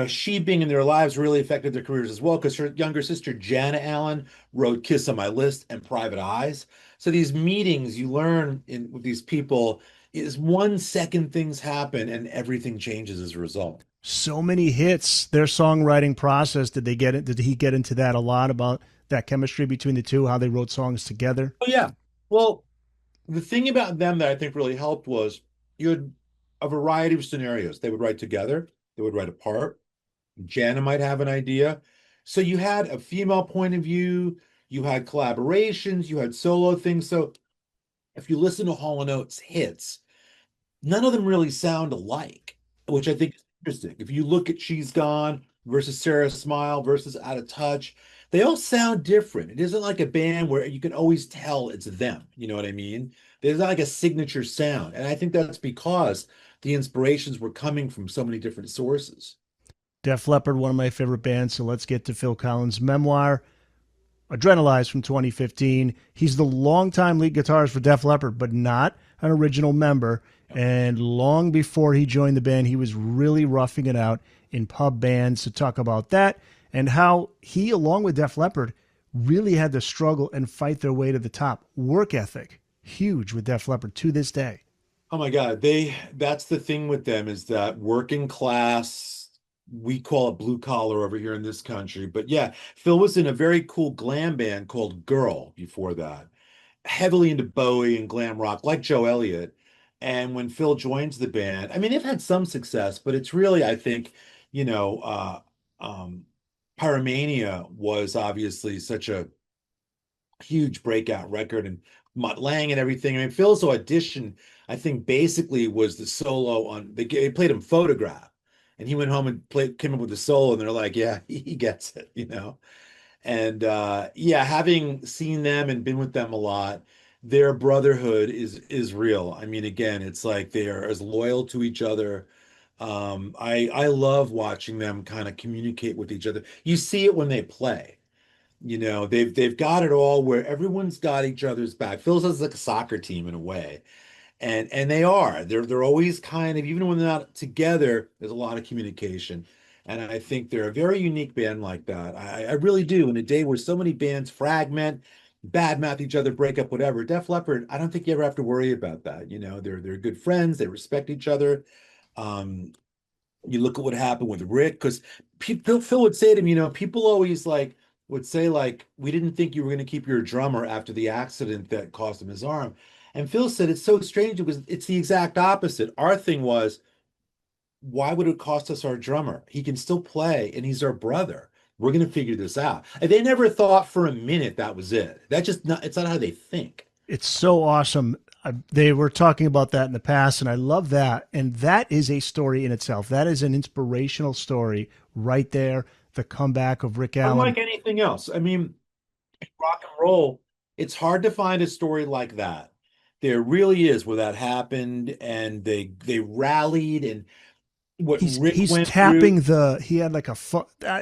she being in their lives really affected their careers as well, because her younger sister, Jana Allen, wrote Kiss on My List and Private Eyes. So these meetings you learn with these people is 1 second things happen and everything changes as a result. So many hits. Their songwriting process. Did they get it? Did he get into that a lot about that chemistry between the two? How they wrote songs together? Oh yeah. Well, the thing about them that I think really helped was you had a variety of scenarios. They would write together, they would write apart. Jana might have an idea. So you had a female point of view, you had collaborations, you had solo things. So if you listen to Hall & Oates hits, none of them really sound alike, which I think is interesting. If you look at She's Gone versus Sarah Smile versus Out of Touch, they all sound different. It isn't like a band where you can always tell it's them. You know what I mean? There's not like a signature sound. And I think that's because the inspirations were coming from so many different sources. Def Leppard, one of my favorite bands. So let's get to Phil Collen's memoir, Adrenalize from 2015. He's the longtime lead guitarist for Def Leppard, but not an original member. And long before he joined the band, he was really roughing it out in pub bands to talk about that and how he, along with Def Leppard, really had to struggle and fight their way to the top. Work ethic, huge with Def Leppard to this day. Oh my God, that's the thing with them is that working class, we call it blue collar over here in this country. But yeah, Phil was in a very cool glam band called Girl before that, heavily into Bowie and glam rock, like Joe Elliott. And when Phil joins the band, I mean, they've had some success, but it's really, I think, you know, uh, um, Pyromania was obviously such a huge breakout record, and Mutt Lang and everything. I mean, Phil's audition, I think, basically was the solo on they played him Photograph, and he went home and came up with the solo, and they're like, yeah, he gets it. And yeah, having seen them and been with them a lot, their brotherhood is real. I mean, again, it's like they are as loyal to each other. I love watching them kind of communicate with each other. You see it when they play. They've got it all where everyone's got each other's back. Feels like a soccer team in a way. And they are. They're always kind of, even when they're not together, there's a lot of communication. And I think they're a very unique band like that. I really do. In a day where so many bands fragment, badmouth each other, break up, whatever. Def Leppard, I don't think you ever have to worry about that. They're good friends, they respect each other. Um, you look at what happened with Rick, because Phil would say to me, people always would say we didn't think you were going to keep your drummer after the accident that cost him his arm. And Phil said it's so strange because it's the exact opposite. Our thing was, why would it cost us our drummer? He can still play and he's our brother. We're going to figure this out. And they never thought for a minute that was it. It's not how they think. It's so awesome. They were talking about that in the past, and I love that. And that is a story in itself. That is an inspirational story right there. The comeback of Rick Allen. Unlike anything else. I mean, in rock and roll, it's hard to find a story like that. There really is, where that happened and they rallied, and what Rick He's went through. tapping the he had like a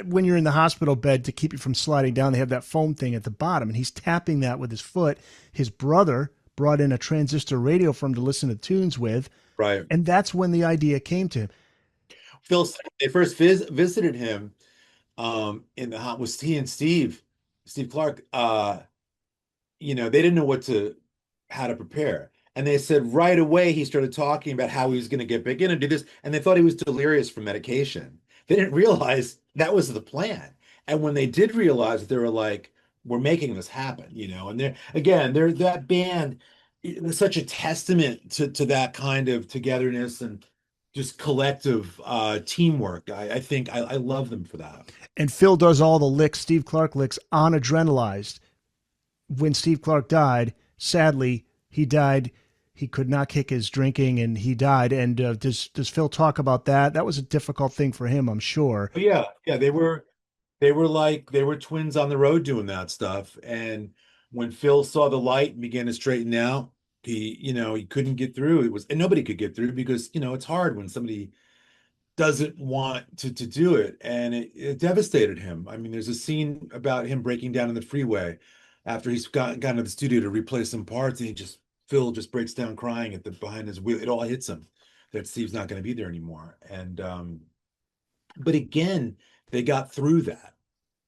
when you're in the hospital bed to keep you from sliding down, they have that foam thing at the bottom, and he's tapping that with his foot. His brother brought in a transistor radio for him to listen to tunes with, Right. and that's when the idea came to him. Phil, they first visited him in the hot was he and Steve Clark. They didn't know how to prepare. And they said right away he started talking about how he was going to get back in and do this, and they thought he was delirious from medication. They didn't realize that was the plan. And when they did realize it, they were like, "We're making this happen," And they're that band. It's such a testament to that kind of togetherness and just collective teamwork. I think I love them for that. And Phil does all the licks, Steve Clark licks, on adrenalized. When Steve Clark died, sadly, he died. He could not kick his drinking, and he died. And does Phil talk about that? That was a difficult thing for him, I'm sure. But yeah, they were twins on the road doing that stuff. And when Phil saw the light and began to straighten out, he couldn't get through. And nobody could get through because, it's hard when somebody doesn't want to do it. And it devastated him. I mean, there's a scene about him breaking down in the freeway after he's gotten to the studio to replace some parts, and Phil just breaks down crying behind his wheel. It all hits him that Steve's not going to be there anymore. And but again, they got through that.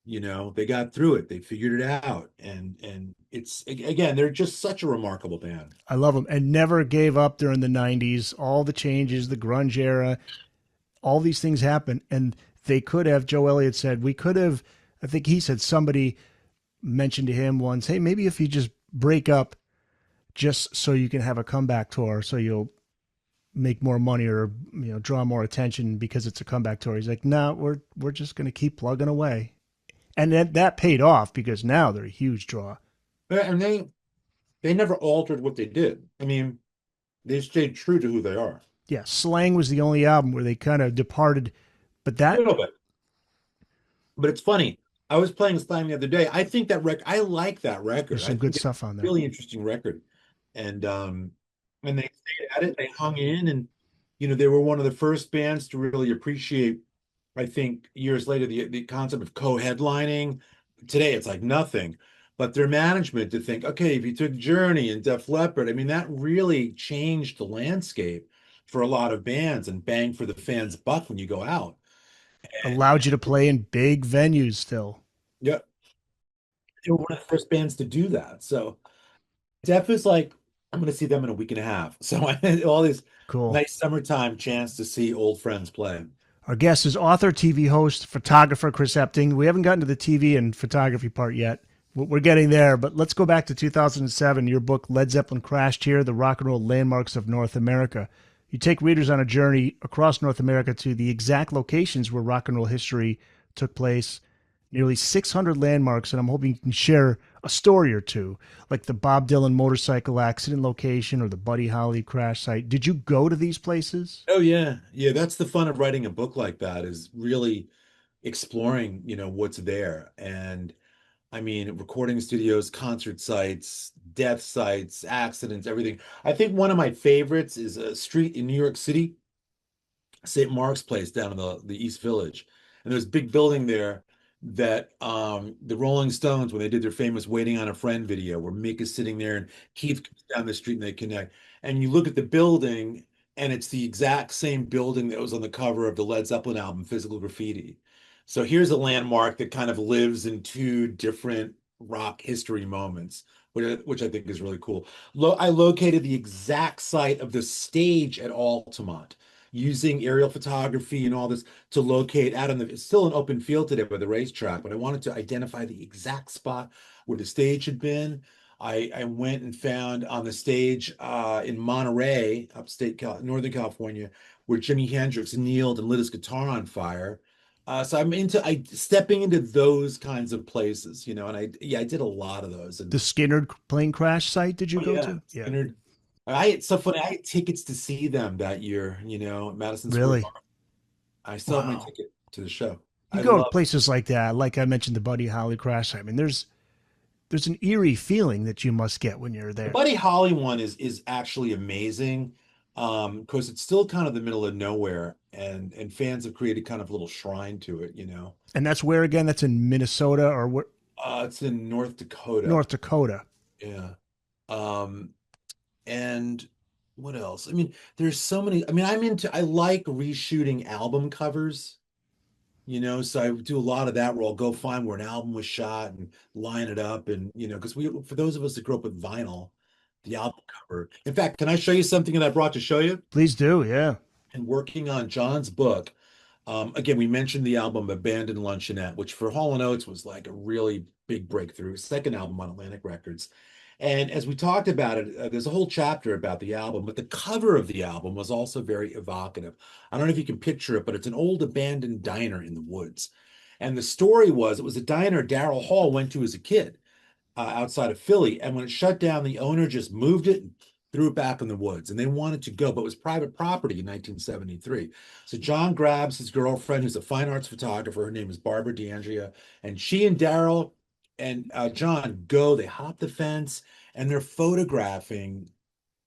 They got through it. They figured it out. And it's again, they're just such a remarkable band. I love them, and never gave up during the 90s. All the changes, the grunge era, all these things happened. And they could have, Joe Elliott said, we could have, I think he said somebody mentioned to him once, hey, maybe if you just break up just so you can have a comeback tour, so you'll make more money or draw more attention because it's a comeback tour. He's like, no, we're just going to keep plugging away. And that paid off because now they're a huge draw. And they never altered what they did. I mean, they stayed true to who they are. Yeah, Slang was the only album where they kind of departed, but A little bit. But it's funny. I was playing Slang the other day. I think I like that record. There's some good stuff on there. Really interesting record. And they stayed at it, they hung in, and they were one of the first bands to really appreciate, I think, years later, the concept of co-headlining. Today it's like nothing. But their management to think, okay, if you took Journey and Def Leppard, I mean, that really changed the landscape for a lot of bands and bang for the fans' buck when you go out. Allowed you to play in big venues still. Yeah. They were one of the first bands to do that. So Def is like, I'm going to see them in a week and a half. So all these Cool. nice summertime chance to see old friends play. Our guest is author, TV host, photographer Chris Epting. We haven't gotten to the TV and photography part yet. We're getting there, but let's go back to 2007. Your book, Led Zeppelin Crashed Here, The Rock and Roll Landmarks of North America. You take readers on a journey across North America to the exact locations where rock and roll history took place. Nearly 600 landmarks, and I'm hoping you can share a story or two, like the Bob Dylan motorcycle accident location or the Buddy Holly crash site. Did you go to these places? Oh yeah. Yeah, that's the fun of writing a book like that, is really exploring, what's there. And I mean, recording studios, concert sites, death sites, accidents, everything. I think one of my favorites is a street in New York City, St. Mark's Place down in the East Village. And there's a big building there that the Rolling Stones, when they did their famous Waiting on a Friend video, where Mick is sitting there and Keith comes down the street and they connect. And you look at the building and it's the exact same building that was on the cover of the Led Zeppelin album, Physical Graffiti. So here's a landmark that kind of lives in two different rock history moments, which I think is really cool. I located the exact site of the stage at Altamont using aerial photography and all this to locate out on it's still an open field today by the racetrack, but I wanted to identify the exact spot where the stage had been. I went and found on the stage in Monterey, Northern California, where Jimi Hendrix kneeled and lit his guitar on fire. So I'm stepping into those kinds of places, and I did a lot of those. And the Skynyrd plane crash site, did you go to? Yeah. Skynyrd. It's so funny. I had tickets to see them that year, at Madison Square Really? Garden. I still have my ticket to the show. You go to places like that, like I mentioned, the Buddy Holly crash site. I mean, there's an eerie feeling that you must get when you're there. The Buddy Holly one is actually amazing. Because it's still kind of the middle of nowhere, and fans have created kind of a little shrine to it, you know. And that's where again? That's in Minnesota or where, It's in North Dakota. North Dakota. Yeah. Um, and what else? I mean, there's so many. I mean, I like reshooting album covers, you know, so I do a lot of that where I'll go find where an album was shot and line it up. And, you know, because for those of us that grew up with vinyl, the album cover. In fact, can I show you something that I brought to show you? Please do. Yeah. And working on John's book, again, we mentioned the album Abandoned Luncheonette, which for Hall and Oates was like a really big breakthrough, second album on Atlantic Records. And as we talked about it, there's a whole chapter about the album, but the cover of the album was also very evocative. I don't know if you can picture it, but it's an old abandoned diner in the woods. And the story was it was a diner Daryl Hall went to as a kid outside of Philly. And when it shut down, the owner just moved it and threw it back in the woods. And they wanted to go, but it was private property in 1973. So John grabs his girlfriend, who's a fine arts photographer. Her name is Barbara DeAndrea. And she and Daryl and John go, they hop the fence, and they're photographing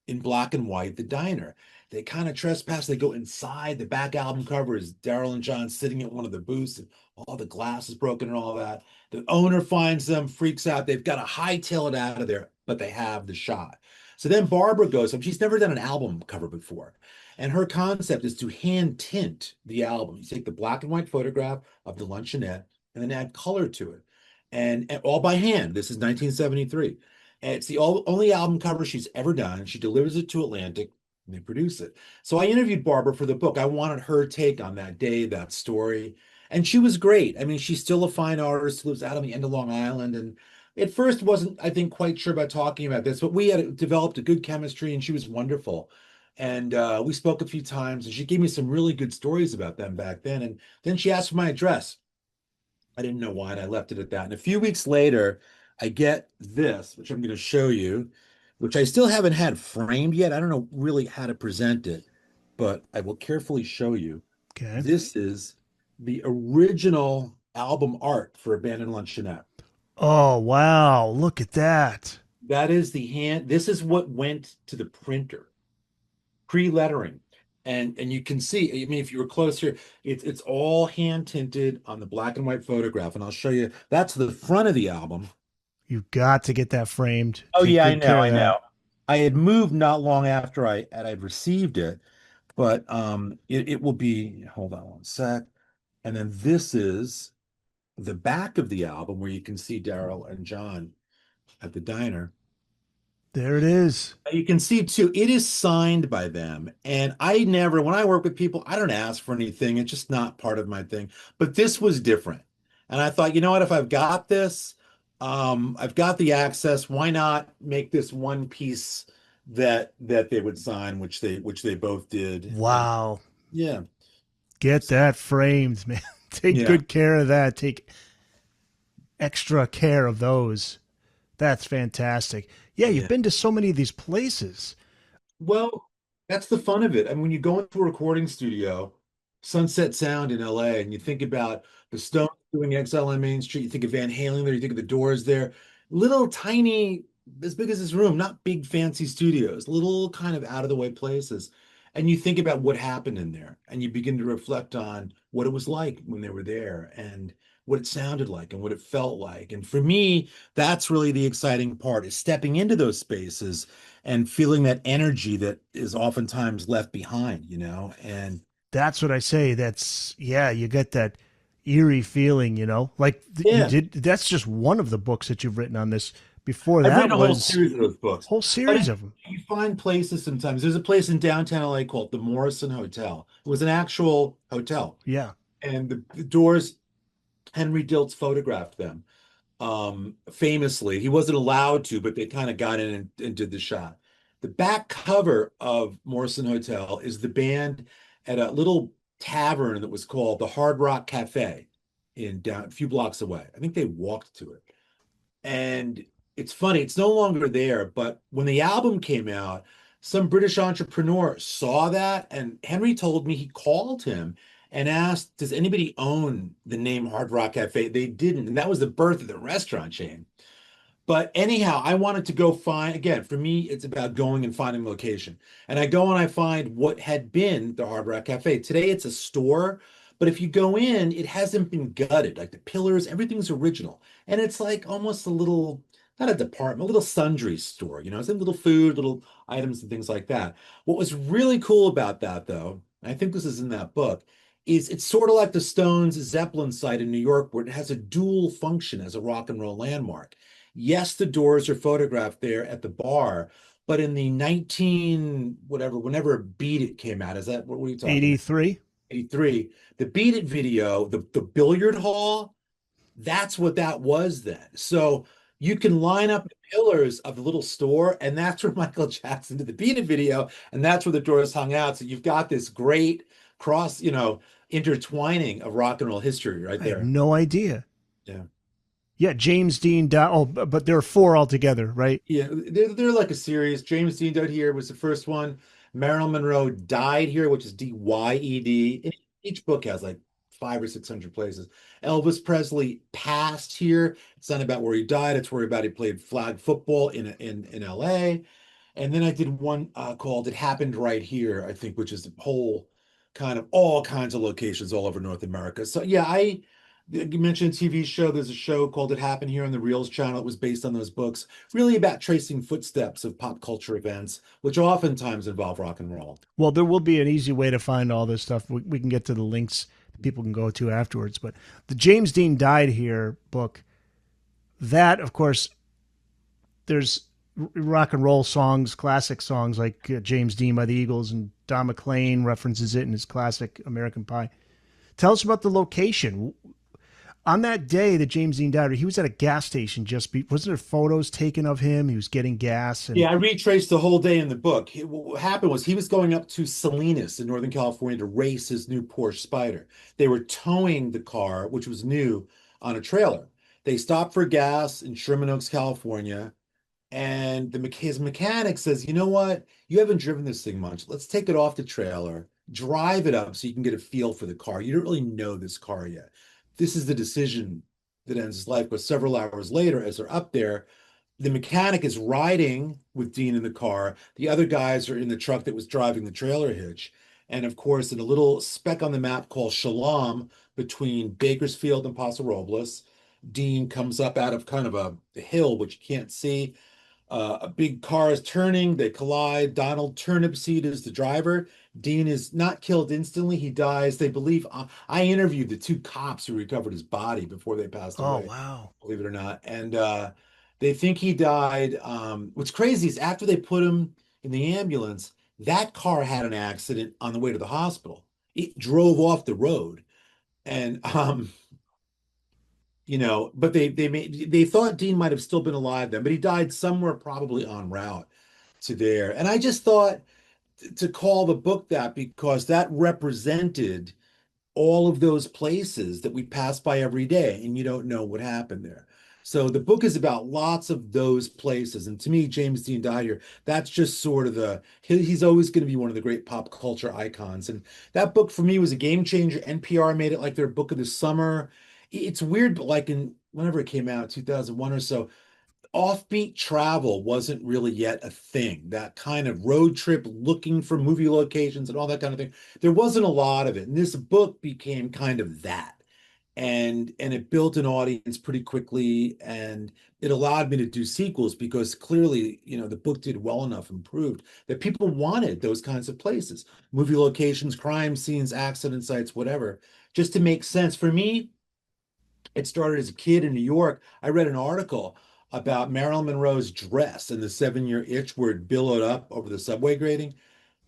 in black and white the diner. They kind of trespass. They go inside. The back album cover is Daryl and John sitting at one of the booths, and all the glass is broken and all that. The owner finds them, freaks out. They've got to hightail it out of there, but they have the shot. So then Barbara goes up. She's never done an album cover before. And her concept is to hand tint the album. You take the black and white photograph of the luncheonette and then add color to it. And all by hand. This is 1973. And it's the only album cover she's ever done. She delivers it to Atlantic and they produce it. So I interviewed Barbara for the book. I wanted her take on that day, that story. And she was great. I mean, she's still a fine artist who lives out on the end of Long Island. And at first wasn't, I think, quite sure about talking about this, but we had developed a good chemistry and she was wonderful. And we spoke a few times and she gave me some really good stories about them back then. And then she asked for my address. I didn't know why, and I left it at that. And a few weeks later, I get this, which I'm going to show you, which I still haven't had framed yet. I don't know really how to present it, but I will carefully show you. Okay. This is the original album art for Abandoned Luncheonette. Oh, wow. Look at that. That is the hand. This is what went to the printer, pre-lettering. And you can see, I mean, if you were close here, it's all hand tinted on the black and white photograph. And I'll show you, that's the front of the album. You've got to get that framed. Oh Take yeah, I good know, care I of that. know. I had moved not long after I'd received it, but it will be, hold on one sec. And then this is the back of the album where you can see Daryl and John at the diner. There it is. You can see too, it is signed by them. And I never, when I work with people, I don't ask for anything. It's just not part of my thing. But this was different. And I thought, you know what, if I've got this, I've got the access, why not make this one piece that they would sign, which they both did. And Wow. yeah. Get that framed, man. Take Yeah. good care of that. Take extra care of those. That's fantastic. Yeah, you've Yeah. been to so many of these places. Well, that's the fun of it. I mean, when you go into a recording studio, Sunset Sound in LA, and you think about the Stones doing Exile on Main Street, you think of Van Halen there, you think of the Doors there, little tiny, as big as this room, not big fancy studios, little kind of out of the way places. And you think about what happened in there, and you begin to reflect on what it was like when they were there and what it sounded like and what it felt like. And for me, that's really the exciting part is stepping into those spaces and feeling that energy that is oftentimes left behind, you know? And That's what I say. That's, yeah, you get that eerie feeling, like you yeah, did. That's just one of the books that you've written on this. Before I've that written a whole was series of those books. whole But series of them. you find places sometimes. There's a place in downtown LA called the Morrison Hotel. It was an actual hotel. Yeah. And the doors, Henry Diltz photographed them. Famously. He wasn't allowed to, but they kind of got in and did the shot. The back cover of Morrison Hotel is the band at a little tavern that was called the Hard Rock Cafe in down a few blocks away. I think they walked to it. And it's funny, it's no longer there, but when the album came out, some British entrepreneur saw that, and Henry told me he called him and asked, does anybody own the name Hard Rock Cafe? They didn't. And that was the birth of the restaurant chain. But anyhow, I wanted to go find, again, for me, it's about going and finding location. And I go and I find what had been the Hard Rock Cafe. Today it's a store, but if you go in, it hasn't been gutted. Like the pillars, everything's original. And it's like almost a little, not a department, a little sundry store, it's a little food, little items and things like that. What was really cool about that, though, and I think this is in that book, is it's sort of like the Stones Zeppelin site in New York, where it has a dual function as a rock and roll landmark. Yes, the Doors are photographed there at the bar, but in the 19 whatever, whenever Beat It came out, is that what were you talking about? 83. 83. The Beat It video, the billiard hall, that's what that was then. So you can line up the pillars of the little store, and that's where Michael Jackson did the Beat It video, and that's where the Doors hung out. So you've got this great cross, intertwining of rock and roll history right I had there. no idea. Yeah. Yeah, James Dean died. Oh, but there are four altogether, right? Yeah, they're like a series. James Dean died here was the first one. Marilyn Monroe died here, which is Dyed. Each book has like 500 or 600 places. Elvis Presley passed here. It's not about where he died. It's where about he played flag football in LA. And then I did one called "It Happened Right Here," I think, which is the whole kind of all kinds of locations all over North America. So yeah, you mentioned a TV show. There's a show called "It Happened Here" on the Reels channel. It was based on those books, really about tracing footsteps of pop culture events, which oftentimes involve rock and roll. Well, there will be an easy way to find all this stuff. We can get to the links that people can go to afterwards. But the James Dean Died Here book, that, of course, there's rock and roll songs, classic songs like James Dean by the Eagles, and Don McLean references it in his classic American Pie. Tell us about the location. On that day that James Dean died, he was at a gas station. Wasn't there photos taken of him? He was getting gas, and Yeah, I retraced the whole day in the book. What happened was he was going up to Salinas in Northern California to race his new Porsche Spider. They were towing the car, which was new, on a trailer. They stopped for gas in Sherman Oaks, California. And his mechanic says, you know what? You haven't driven this thing much. Let's take it off the trailer, drive it up so you can get a feel for the car. You don't really know this car yet. This is the decision that ends his life. But several hours later, as they're up there, the mechanic is riding with Dean in the car. The other guys are in the truck that was driving the trailer hitch. And of course, in a little speck on the map called Shalom between Bakersfield and Paso Robles, Dean comes up out of kind of a hill, which you can't see. A big car is turning, they collide. Donald Turnipseed is the driver. Dean is not killed instantly. He dies. They believe, I interviewed the two cops who recovered his body before they passed oh away, wow, believe it or not. And they think he died. What's crazy is after they put him in the ambulance, that car had an accident on the way to the hospital. It drove off the road. And but they thought Dean might have still been alive then, but he died somewhere probably en route to there. And I just thought to call the book that because that represented all of those places that we pass by every day and you don't know what happened there. So the book is about lots of those places. And to me, James Dean Dyer, that's just sort of he's always going to be one of the great pop culture icons. And that book for me was a game changer. NPR made it like their book of the summer. It's weird, but like whenever it came out, 2001 or so, offbeat travel wasn't really yet a thing. That kind of road trip looking for movie locations and all that kind of thing. There wasn't a lot of it. And this book became kind of that. And it built an audience pretty quickly and it allowed me to do sequels because clearly, the book did well enough and proved that people wanted those kinds of places, movie locations, crime scenes, accident sites, whatever, just to make sense. For me, it started as a kid in New York. I read an article about Marilyn Monroe's dress and the 7-year itch where it billowed up over the subway grating.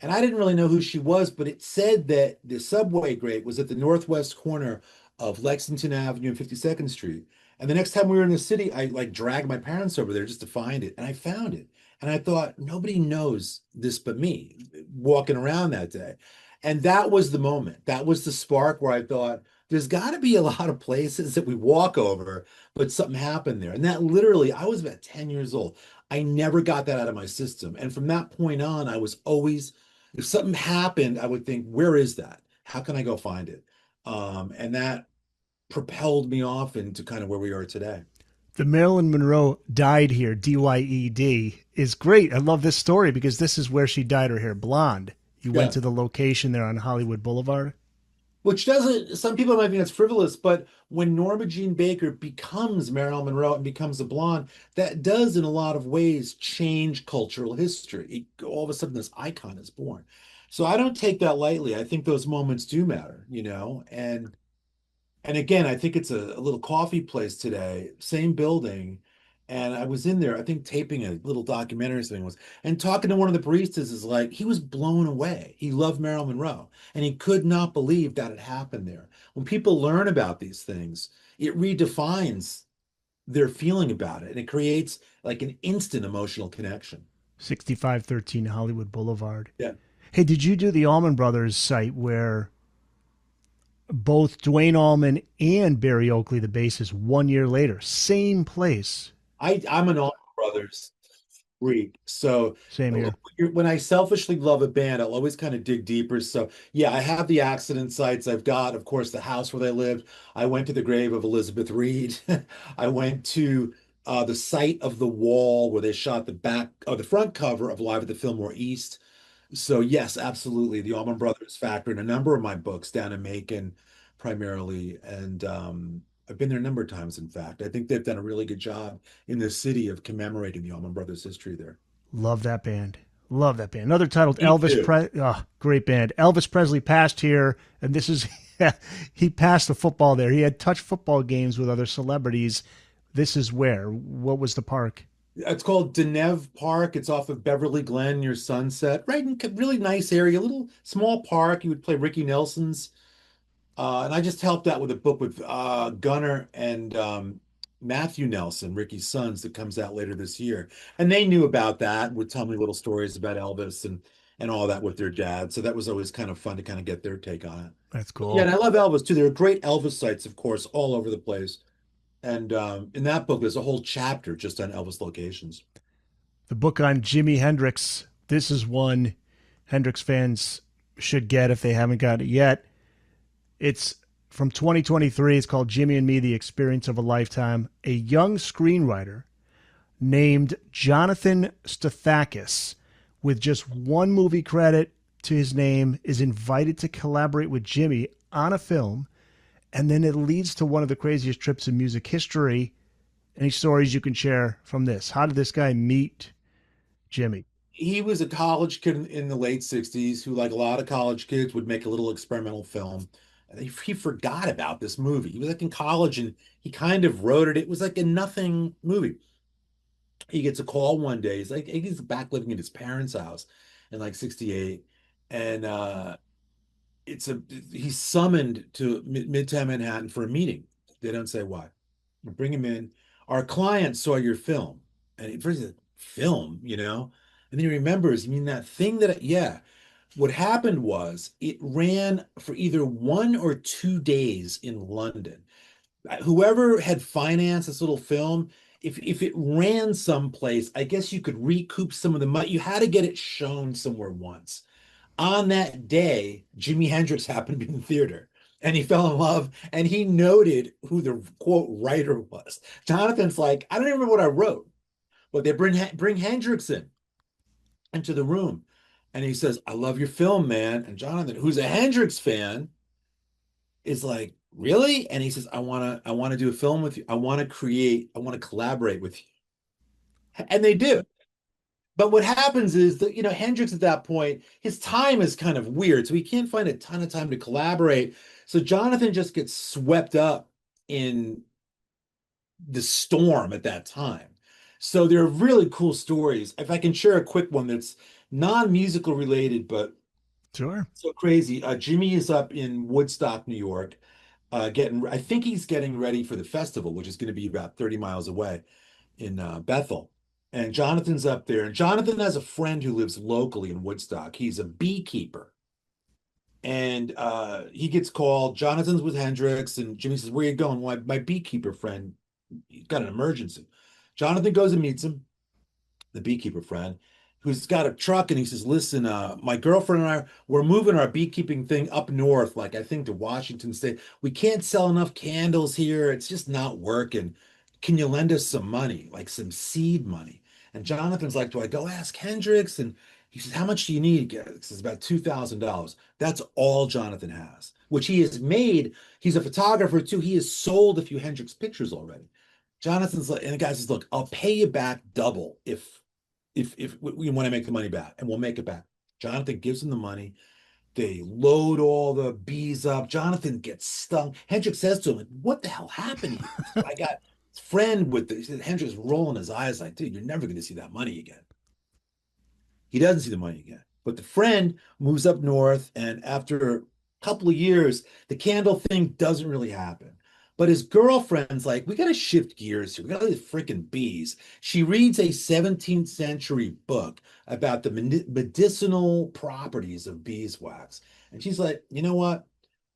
And I didn't really know who she was, but it said that the subway grate was at the northwest corner of Lexington Avenue and 52nd Street. And the next time we were in the city, I like dragged my parents over there just to find it. And I found it. And I thought, nobody knows this but me walking around that day. And that was the moment. That was the spark where I thought, there's got to be a lot of places that we walk over, but something happened there. And that literally, I was about 10 years old. I never got that out of my system. And from that point on, I was always, if something happened, I would think, where is that? How can I go find it? And that propelled me off into kind of where we are today. The Marilyn Monroe died here, Dyed, is great. I love this story because this is where she dyed her hair blonde. You went Yeah. to the location there on Hollywood Boulevard. Which doesn't, some people might think that's frivolous, but when Norma Jean Baker becomes Marilyn Monroe and becomes a blonde, that does in a lot of ways change cultural history. All of a sudden, this icon is born. So I don't take that lightly. I think those moments do matter, and again, I think it's a little coffee place today, same building. And I was in there, I think taping a little documentary thing was, and talking to one of the baristas is like, he was blown away. He loved Marilyn Monroe and he could not believe that had happened there. When people learn about these things, it redefines their feeling about it and it creates like an instant emotional connection. 6513 Hollywood Boulevard. Yeah. Hey, did you do the Allman Brothers site where both Dwayne Allman and Barry Oakley, the bassist, 1 year later, same place, I'm an Allman Brothers freak. So same here. when I selfishly love a band, I'll always kind of dig deeper. So yeah, I have the accident sites. I've got, of course, the house where they lived. I went to the grave of Elizabeth Reed. I went to the site of the wall where they shot the back or the front cover of Live at the Fillmore East. So yes, absolutely. The Allman Brothers factor in a number of my books down in Macon primarily. And I've been there a number of times, in fact. I think they've done a really good job in the city of commemorating the Allman Brothers history there. Love that band. Love that band. Another titled Me Elvis too. great band. Elvis Presley passed here, and this is he passed the football there. He had touched football games with other celebrities. This is where. What was the park? It's called Deneve Park. It's off of Beverly Glen near Sunset. Right in really nice area, a little small park. You would play Ricky Nelson's. And I just helped out with a book with Gunnar and Matthew Nelson, Ricky's sons, that comes out later this year. And they knew about that, would tell me little stories about Elvis and all that with their dad. So that was always kind of fun to kind of get their take on it. That's But yeah, cool. and I love Elvis too. There are great Elvis sites, of course, all over the place. And in that book, there's a whole chapter just on Elvis locations. The book on Jimi Hendrix. This is one Hendrix fans should get if they haven't got it yet. It's from 2023. It's called Jimmy and Me, The Experience of a Lifetime. A young screenwriter named Jonathan Stathakis, with just one movie credit to his name, is invited to collaborate with Jimmy on a film. And then it leads to one of the craziest trips in music history. Any stories you can share from this? How did this guy meet Jimmy? He was a college kid in the late 60s who, like a lot of college kids, would make a little experimental film. And he forgot about this movie. He was like in college and he kind of wrote it. It was like a nothing movie. He gets a call one day. He's back living at his parents' house in like 68. And it's a he's summoned to Midtown Manhattan for a meeting. They don't say why. Bring him in. Our client saw your film. And he first said, film, And then he remembers, you mean that thing yeah. What happened was it ran for either 1 or 2 days in London. Whoever had financed this little film, if it ran someplace, I guess you could recoup some of the money. You had to get it shown somewhere once. On that day, Jimi Hendrix happened to be in the theater and he fell in love and he noted who the quote writer was. Jonathan's like, I don't even remember what I wrote, but they bring Hendrix into the room and he says, I love your film, man. And Jonathan, who's a Hendrix fan, is like, really? And he says, I want to do a film with you. I want to collaborate with you. And they do. But what happens is that, Hendrix at that point, his time is kind of weird. So he can't find a ton of time to collaborate. So Jonathan just gets swept up in the storm at that time. So there are really cool stories. If I can share a quick one that's non-musical related, but Sure. so crazy. Jimmy is up in Woodstock, New York, I think he's getting ready for the festival, which is going to be about 30 miles away in Bethel. And Jonathan's up there. And Jonathan has a friend who lives locally in Woodstock. He's a beekeeper. And he gets called. Jonathan's with Hendrix. And Jimmy says, where are you going? Well, my beekeeper friend, he's got an emergency. Jonathan goes and meets him, the beekeeper friend, who's got a truck. And he says, listen, my girlfriend and I, we're moving our beekeeping thing up north, like I think to Washington State. We can't sell enough candles here. It's just not working. can you lend us some money, like some seed money? And Jonathan's like, do I go ask Hendrix? And he says, how much do you need? It's about $2,000. That's all Jonathan has, which he has made. He's a photographer too. He has sold a few Hendrix pictures already. Jonathan's like, and the guy says, look, I'll pay you back double if we want to make the money back, and we'll make it back. Jonathan gives him the money. They load all the bees up. Jonathan gets stung. Hendrix says to him, like, what the hell happened to you? I got his friend with the Hendrix rolling his eyes like, dude, you're never going to see that money again. He doesn't see the money again. But the friend moves up north, and after a couple of years, the candle thing doesn't really happen. But his girlfriend's like, we got to shift gears here. We got these freaking bees. She reads a 17th century book about the medicinal properties of beeswax. And she's like, you know what?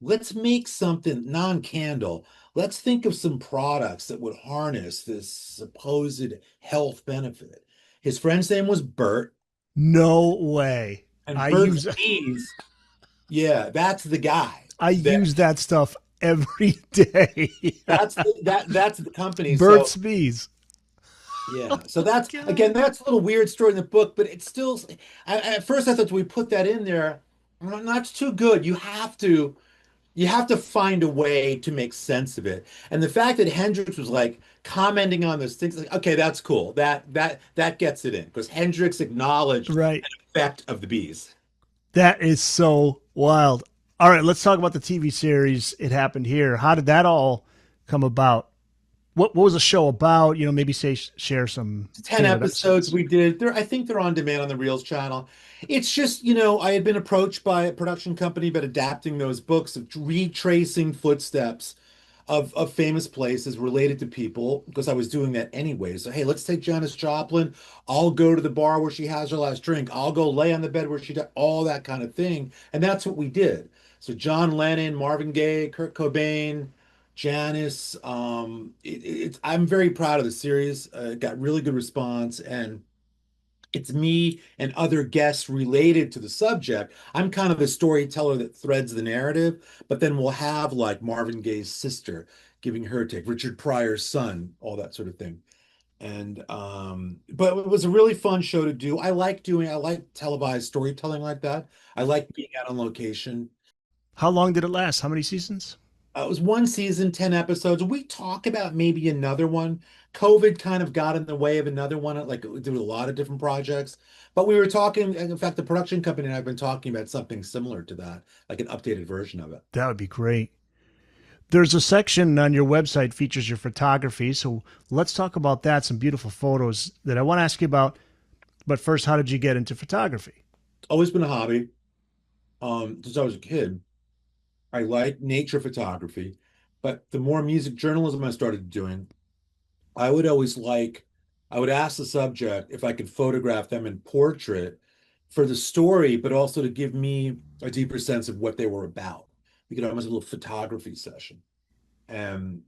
Let's make something non-candle. Let's think of some products that would harness this supposed health benefit. His friend's name was Bert, No way. and I Burt's use Bees, yeah, that's the guy. I That use that stuff every day. that's the company. So Burt's Bees. yeah, Oh so my that's again, god. that's a little weird story in the book, but it's still. At first, I thought we put that in there. Well, that's too good. You have to find a way to make sense of it. And the fact that Hendrix was like commenting on those things, like, okay, that's cool. That gets it in because Hendrix acknowledged Right. the effect of the bees. That is so wild. All right, let's talk about the TV series It Happened Here. How did that all come about? What was the show about? Maybe share some 10 favorite episodes episodes. we did. I think they're on demand on the Reels channel. It's just, I had been approached by a production company about adapting those books of retracing footsteps of famous places related to people because I was doing that anyway. So, hey, let's take Janis Joplin. I'll go to the bar where she has her last drink. I'll go lay on the bed where she died, all that kind of thing. And that's what we did. So John Lennon, Marvin Gaye, Kurt Cobain, Janis. I'm very proud of the series. It got really good response, and it's me and other guests related to the subject. I'm kind of the storyteller that threads the narrative, but then we'll have like Marvin Gaye's sister giving her take, Richard Pryor's son, all that sort of thing. And but it was a really fun show to do. I like televised storytelling like that. I like being out on location. How long did it last? How many seasons? It was one season, 10 episodes. We talk about maybe another one. COVID kind of got in the way of another one. Like there was a lot of different projects, but we were talking, and in fact, the production company and I have been talking about something similar to that, like an updated version of it. That would be great. There's a section on your website features your photography. So let's talk about that. Some beautiful photos that I want to ask you about. But first, how did you get into photography? Always been a hobby. Since I was a kid. I like nature photography, but the more music journalism I started doing, I would always like, I would ask the subject if I could photograph them in portrait for the story, but also to give me a deeper sense of what they were about. We could almost have a little photography session. And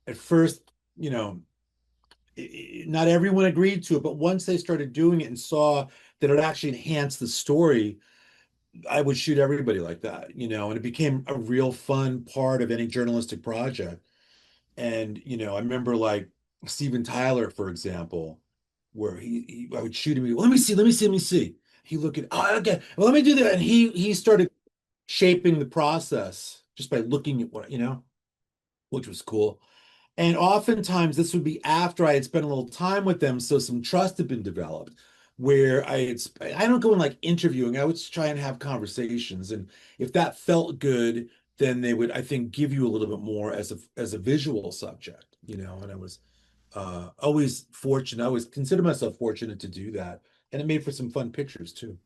at first, you know, not everyone agreed to it, but once they started doing it and saw that it actually enhanced the story, I would shoot everybody like that, and it became a real fun part of any journalistic project. And I remember like Steven Tyler, for example, where I would shoot him. Let me see, let me see, let me see. He look at, oh, okay, well, let me do that. And he started shaping the process just by looking at what, which was cool. And oftentimes this would be after I had spent a little time with them, so some trust had been developed where I don't go in like interviewing, I would just try and have conversations. And if that felt good, then they would, I think, give you a little bit more as a visual subject, and I was always fortunate. I always consider myself fortunate to do that. And it made for some fun pictures too.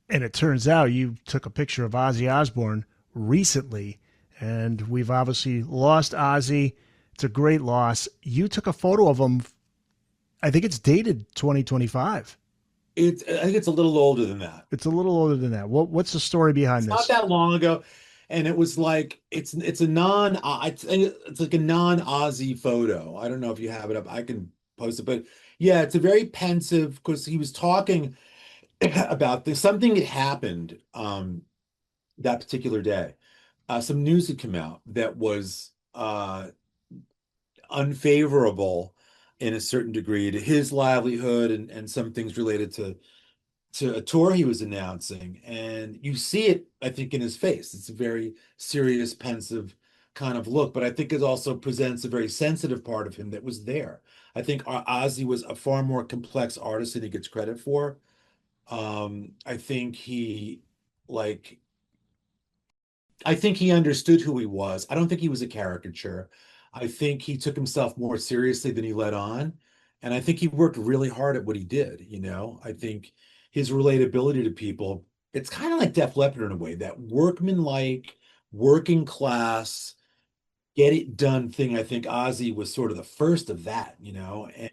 And it turns out you took a picture of Ozzy Osbourne recently, and we've obviously lost Ozzy. It's a great loss. You took a photo of him. I think it's dated 2025. I think it's a little older than that. It's a little older than that. What's the story behind It's not this? that long ago, and it was like it's a non it's like a non-Aussie photo. I don't know if you have it up. I can post it, but yeah, it's a very pensive because he was talking about this something that happened that particular day. Some news had come out that was unfavorable in a certain degree to his livelihood and some things related to a tour he was announcing. And you see it, I think, in his face. It's a very serious, pensive kind of look, but I think it also presents a very sensitive part of him that was there. I think Ozzy was a far more complex artist than he gets credit for. I think like I think he understood who he was. I don't think he was a caricature. I think he took himself more seriously than he let on. And I think he worked really hard at what he did. I think his relatability to people, it's kind of like Def Leppard in a way, that workmanlike, working class, get it done thing. I think Ozzy was sort of the first of that. And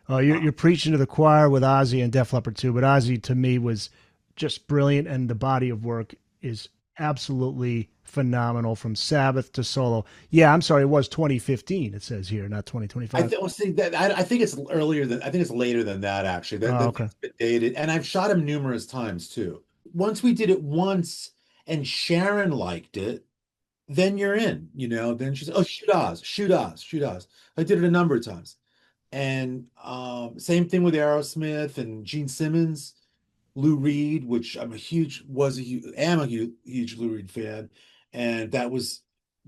You're preaching to the choir with Ozzy and Def Leppard too, but Ozzy to me was just brilliant, and the body of work is absolutely phenomenal from Sabbath to solo. Yeah, I'm sorry, it was 2015. It says here, not I 2025. th well, see that I think it's earlier than I think it's later than that actually. Oh, That's okay. a bit dated. And I've shot him numerous times too. Once we did it once and Sharon liked it, then you're in. Then she's, oh, shoot Oz, shoot Oz, shoot Oz. I did it a number of times. And same thing with Aerosmith and Gene Simmons, Lou Reed, which am a huge Lou Reed fan, and that was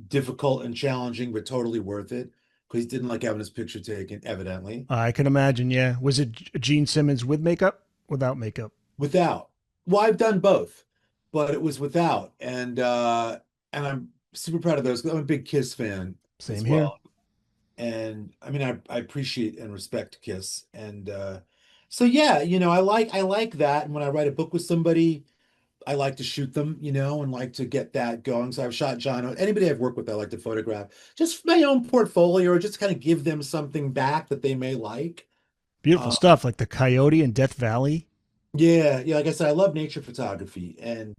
difficult and challenging, but totally worth it because he didn't like having his picture taken, evidently. I can imagine. Yeah, was it Gene Simmons with makeup, without makeup? Without. Well, I've done both, but it was without, and I'm super proud of those. I'm a big Kiss fan Same as here. well. And I mean, I appreciate and respect Kiss. And so yeah, I like that. And when I write a book with somebody, I like to shoot them, and like to get that going. So I've shot John. Anybody I've worked with, I like to photograph just for my own portfolio or just kind of give them something back that they may like. Beautiful Uh, stuff, like the Coyote in Death Valley. yeah, yeah. Like I said, I love nature photography and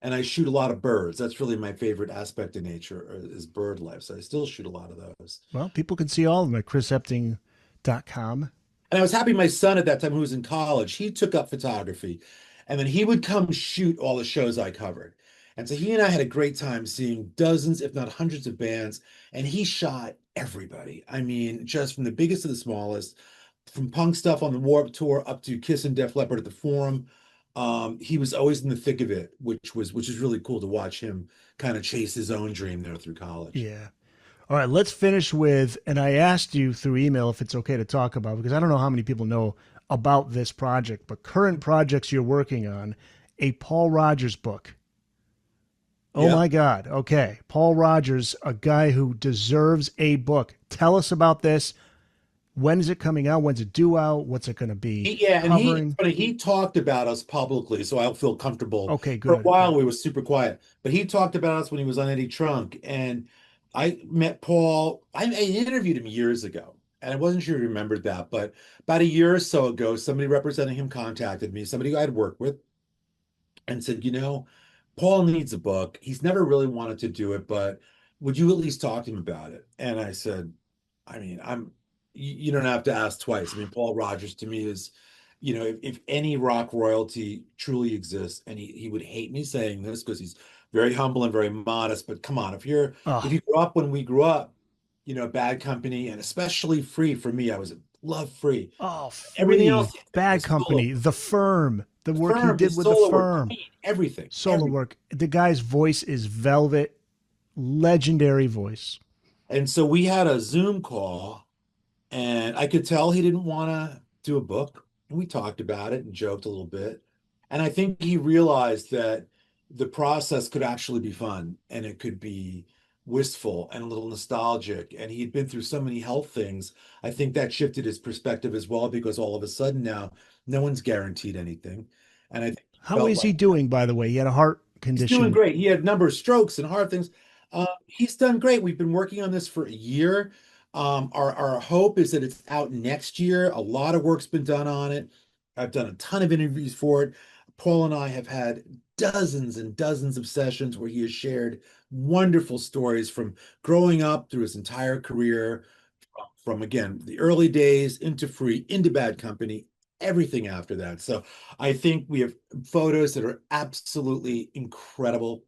I shoot a lot of birds. That's really my favorite aspect of nature is bird life. So I still shoot a lot of those. Well, people can see all of them at chrisepting.com. And I was happy my son at that time, who was in college, he took up photography. And then he would come shoot all the shows I covered. And so he and I had a great time seeing dozens, if not hundreds of bands. And he shot everybody. I mean, just from the biggest to the smallest, from punk stuff on the Warped Tour up to Kiss and Def Leppard at the Forum. He was always in the thick of it, which is really cool to watch him kind of chase his own dream there through college. Yeah. All right, let's finish with, and I asked you through email if it's okay to talk about, because I don't know how many people know about this project, but current projects you're working on, a Paul Rodgers book. Oh Yeah. my God. Okay. Paul Rodgers, a guy who deserves a book. Tell us about this. When is it coming out? When's it due out? What's it going to be Yeah, and covering? he talked about us publicly, so I feel comfortable. Okay, For a good, while, good. we were super quiet, but he talked about us when he was on Eddie Trunk, and I met Paul. I interviewed him years ago, and I wasn't sure he remembered that, but about a year or so ago, somebody representing him contacted me, somebody I'd worked with, and said, Paul needs a book. He's never really wanted to do it, but would you at least talk to him about it? And I said, I mean, you don't have to ask twice. I mean, Paul Rodgers to me is, if any rock royalty truly exists, and he would hate me saying this because he's very humble and very modest, but come on, if Oh, you grew up when we grew up, Bad Company and especially Free for me, I was love Free. oh, Everything else Free, he did, Bad his solo, Company, The Firm, the the work he firm, did his with The solo work, Firm, Queen, everything, solo everything. work. The guy's voice is velvet, legendary voice. And so we had a Zoom call, and I could tell he didn't want to do a book. And we talked about it and joked a little bit. And I think he realized that the process could actually be fun and it could be wistful and a little nostalgic. And he'd been through so many health things. I think that shifted his perspective as well because all of a sudden now no one's guaranteed anything. And I think he How felt is he like doing, by the way? He had a heart he's doing condition. great. He had a number of strokes and hard things. He's done great. We've been working on this for a year. Our hope is that it's out next year. A lot of work's been done on it. I've done a ton of interviews for it. Paul and I have had dozens and dozens of sessions where he has shared wonderful stories from growing up through his entire career, from again the early days into Free, into Bad Company, everything after that. So I think we have photos that are absolutely incredible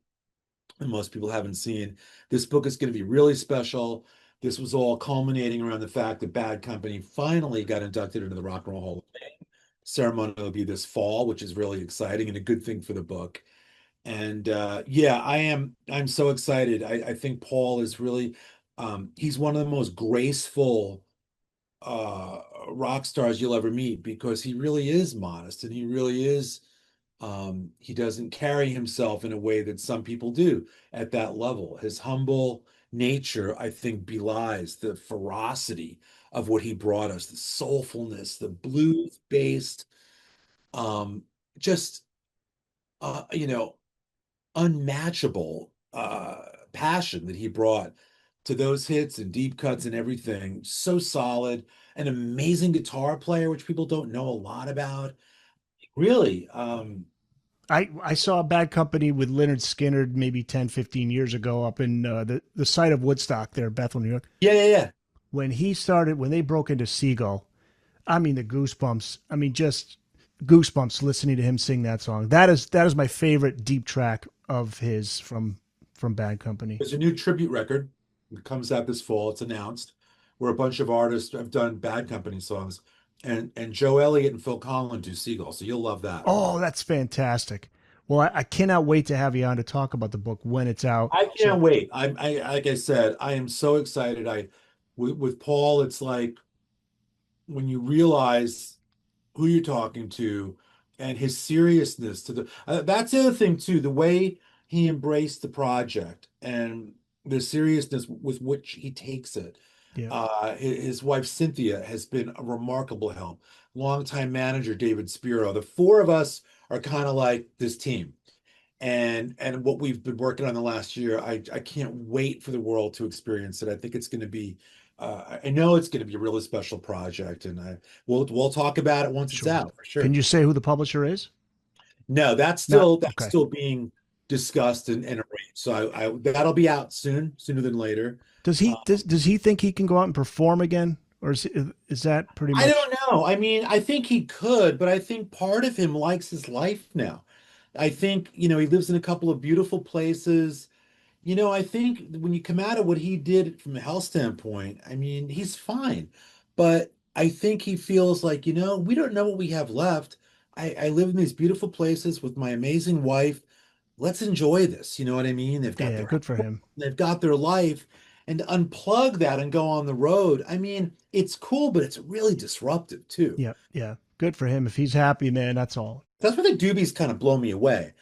and most people haven't seen. This book is going to be really special. this was all culminating around the fact that Bad Company finally got inducted into the Rock and Roll Hall of Fame. Ceremony will be this fall, which is really exciting and a good thing for the book. And yeah, I'm so excited. I think Paul is really he's one of the most graceful uh rock stars you'll ever meet because he really is modest and he really is he doesn't carry himself in a way that some people do at that level. His humble nature, I think, belies the ferocity of what he brought us, the soulfulness, the blues-based, um, just you know, unmatchable passion that he brought to those hits and deep cuts and everything. So solid, an amazing guitar player, which people don't know a lot about. Really, I saw Bad Company with Leonard Skinner maybe 10, 15 years ago up in the site of Woodstock there, Bethel, New York. yeah, yeah, yeah. When they broke into Seagull, I mean, the goosebumps. I mean, just goosebumps listening to him sing that song. That is my favorite deep track of his from Bad Company. There's a new tribute record that comes out this fall. It's announced, where a bunch of artists have done Bad Company songs, and Joe Elliott and Phil Collen do Seagull. So you'll love that. Oh, that's fantastic. Well, I cannot wait to have you on to talk about the book when it's out. I can't So, wait. Like I said, I am so excited. With Paul, it's like when you realize who you're talking to and his seriousness to the that's the other thing too, the way he embraced the project and the seriousness with which he takes it. yeah. His wife Cynthia has been a remarkable help. Longtime manager David Spiro. The four of us are kind of like this team. And what we've been working on the last year, I can't wait for the world to experience it. I think it's going to be I know it's going to be a really special project, and we'll talk about it once it's Sure. out for Can sure. you say who the publisher is? No, Not that's okay. still being discussed and arranged. So I that'll be out soon, sooner than later. Does he think he can go out and perform again, or is that pretty I much? don't know. I mean, I think he could, but I think part of him likes his life now. I think, he lives in a couple of beautiful places. I think when you come out of what he did from a health standpoint, I mean, he's fine. But I think he feels like, we don't know what we have left. I live in these beautiful places with my amazing wife. Let's enjoy this. You know what I mean? Yeah, good for him. They've got their life, and to unplug that and go on the road. I mean, it's cool, but it's really disruptive too. Yeah, yeah, good for him. If he's happy, man, that's all. That's where the Doobies kind of blow me away.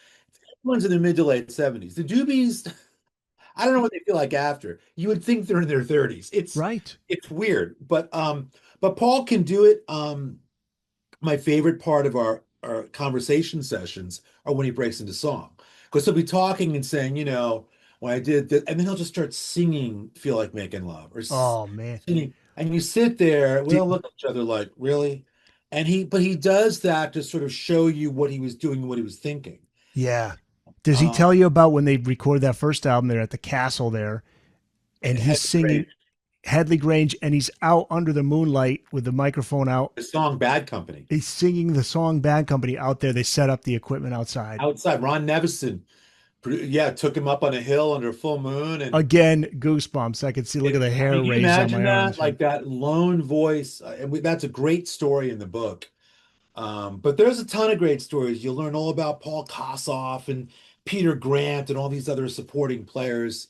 Everyone's in their mid to late 70s. The Doobies, I don't know what they feel like after. You would think they're in their 30s. Right. It's weird, but Paul can do it. My favorite part of our conversation sessions are when he breaks into song. Because he'll be talking and saying, when I did this, and then he'll just start singing Feel Like Making Love or Oh man. singing. And you sit there, we Do, all look at each other like, really? But he does that to sort of show you what he was doing, what he was thinking. yeah. Does he Um, tell you about when they recorded that first album there at the castle there, and he's Headley Grange, singing Headley Grange, and he's out under the moonlight with the microphone out. the song Bad Company. He's singing the song Bad Company out there. They set up the equipment outside. Outside, Ron Nevison, yeah, took him up on a hill under a full moon, and Again, goosebumps. I could see, look at the I hair mean, you raised on imagine my that, arms. like that lone voice, that's a great story in the book. But there's a ton of great stories. You'll learn all about Paul Kossoff and Peter Grant and all these other supporting players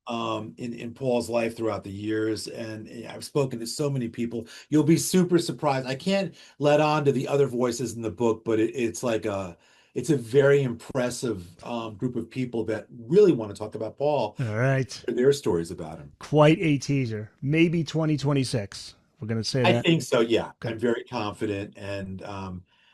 in Paul's life throughout the years. And I've spoken to so many people. You'll be super surprised. I can't let on to the other voices in the book, but it's a very impressive group of people that really want to talk about Paul All right. and their stories about him. Quite a teaser. Maybe 2026. We're going to say I that. think so, yeah. Okay. I'm very confident.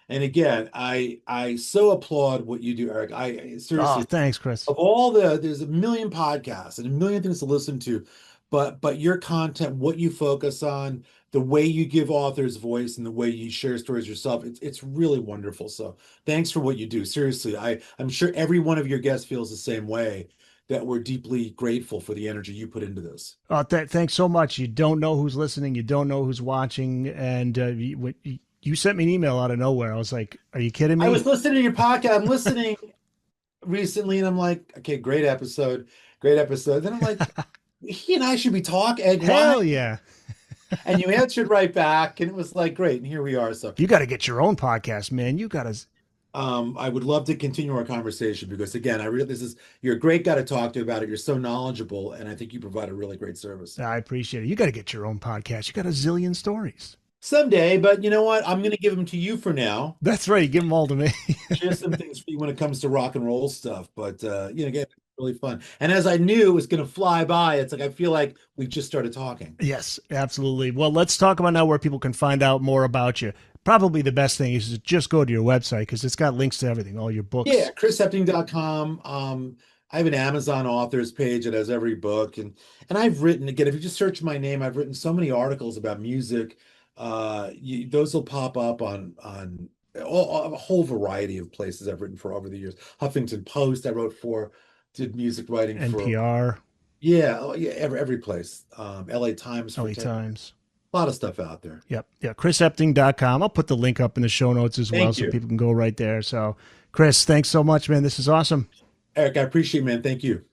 And again, I so applaud what you do, Eric. I Oh, seriously, thanks, Chris. of there's a million podcasts and a million things to listen to, but your content, what you focus on, the way you give authors voice and the way you share stories yourself, it's really wonderful. So thanks for what you do. Seriously, I'm sure every one of your guests feels the same way, that we're deeply grateful for the energy you put into this. Oh, thanks so much. You don't know who's listening. You don't know who's watching. And you sent me an email out of nowhere. I was like, are you kidding I was me? listening to your podcast. I'm listening recently, and I'm like, okay, great episode, great episode. Then I'm like, he and I should be talking. And why? Hell yeah. And you answered right back, and it was like great. And here we are. So You got to get your own podcast, man. You got to. I would love to continue our conversation because again, I really this is you're a great guy to talk to about it. You're so knowledgeable, and I think you provide a really great service. I appreciate it. You got to get your own podcast. You got a zillion stories. Someday, but you know what? I'm going to give them to you for now. That's right. Give them all to me. Share some things for you when it comes to rock and roll stuff. But again, it's really fun. And as I knew it was going to fly by, it's like I feel like we just started talking. Yes, absolutely. Well, let's talk about now where people can find out more about you. Probably the best thing is to just go to your website because it's got links to everything, all your books. Yeah, chrisepting.com. I have an Amazon authors page that has every book, and I've written again. If you just search my name, I've written so many articles about music. Those will pop up on a whole variety of places I've written for over the years. Huffington Post, I wrote for, did music writing for. NPR, Yeah, oh, yeah, every place. LA Times for LA Times. a lot of stuff out there. Yep. Yeah. ChrisEpting.com. I'll put the link up in the show notes as well Thank so you. people can go right there. So, Chris, thanks so much, man. This is awesome. Eric, I appreciate it, man. Thank you.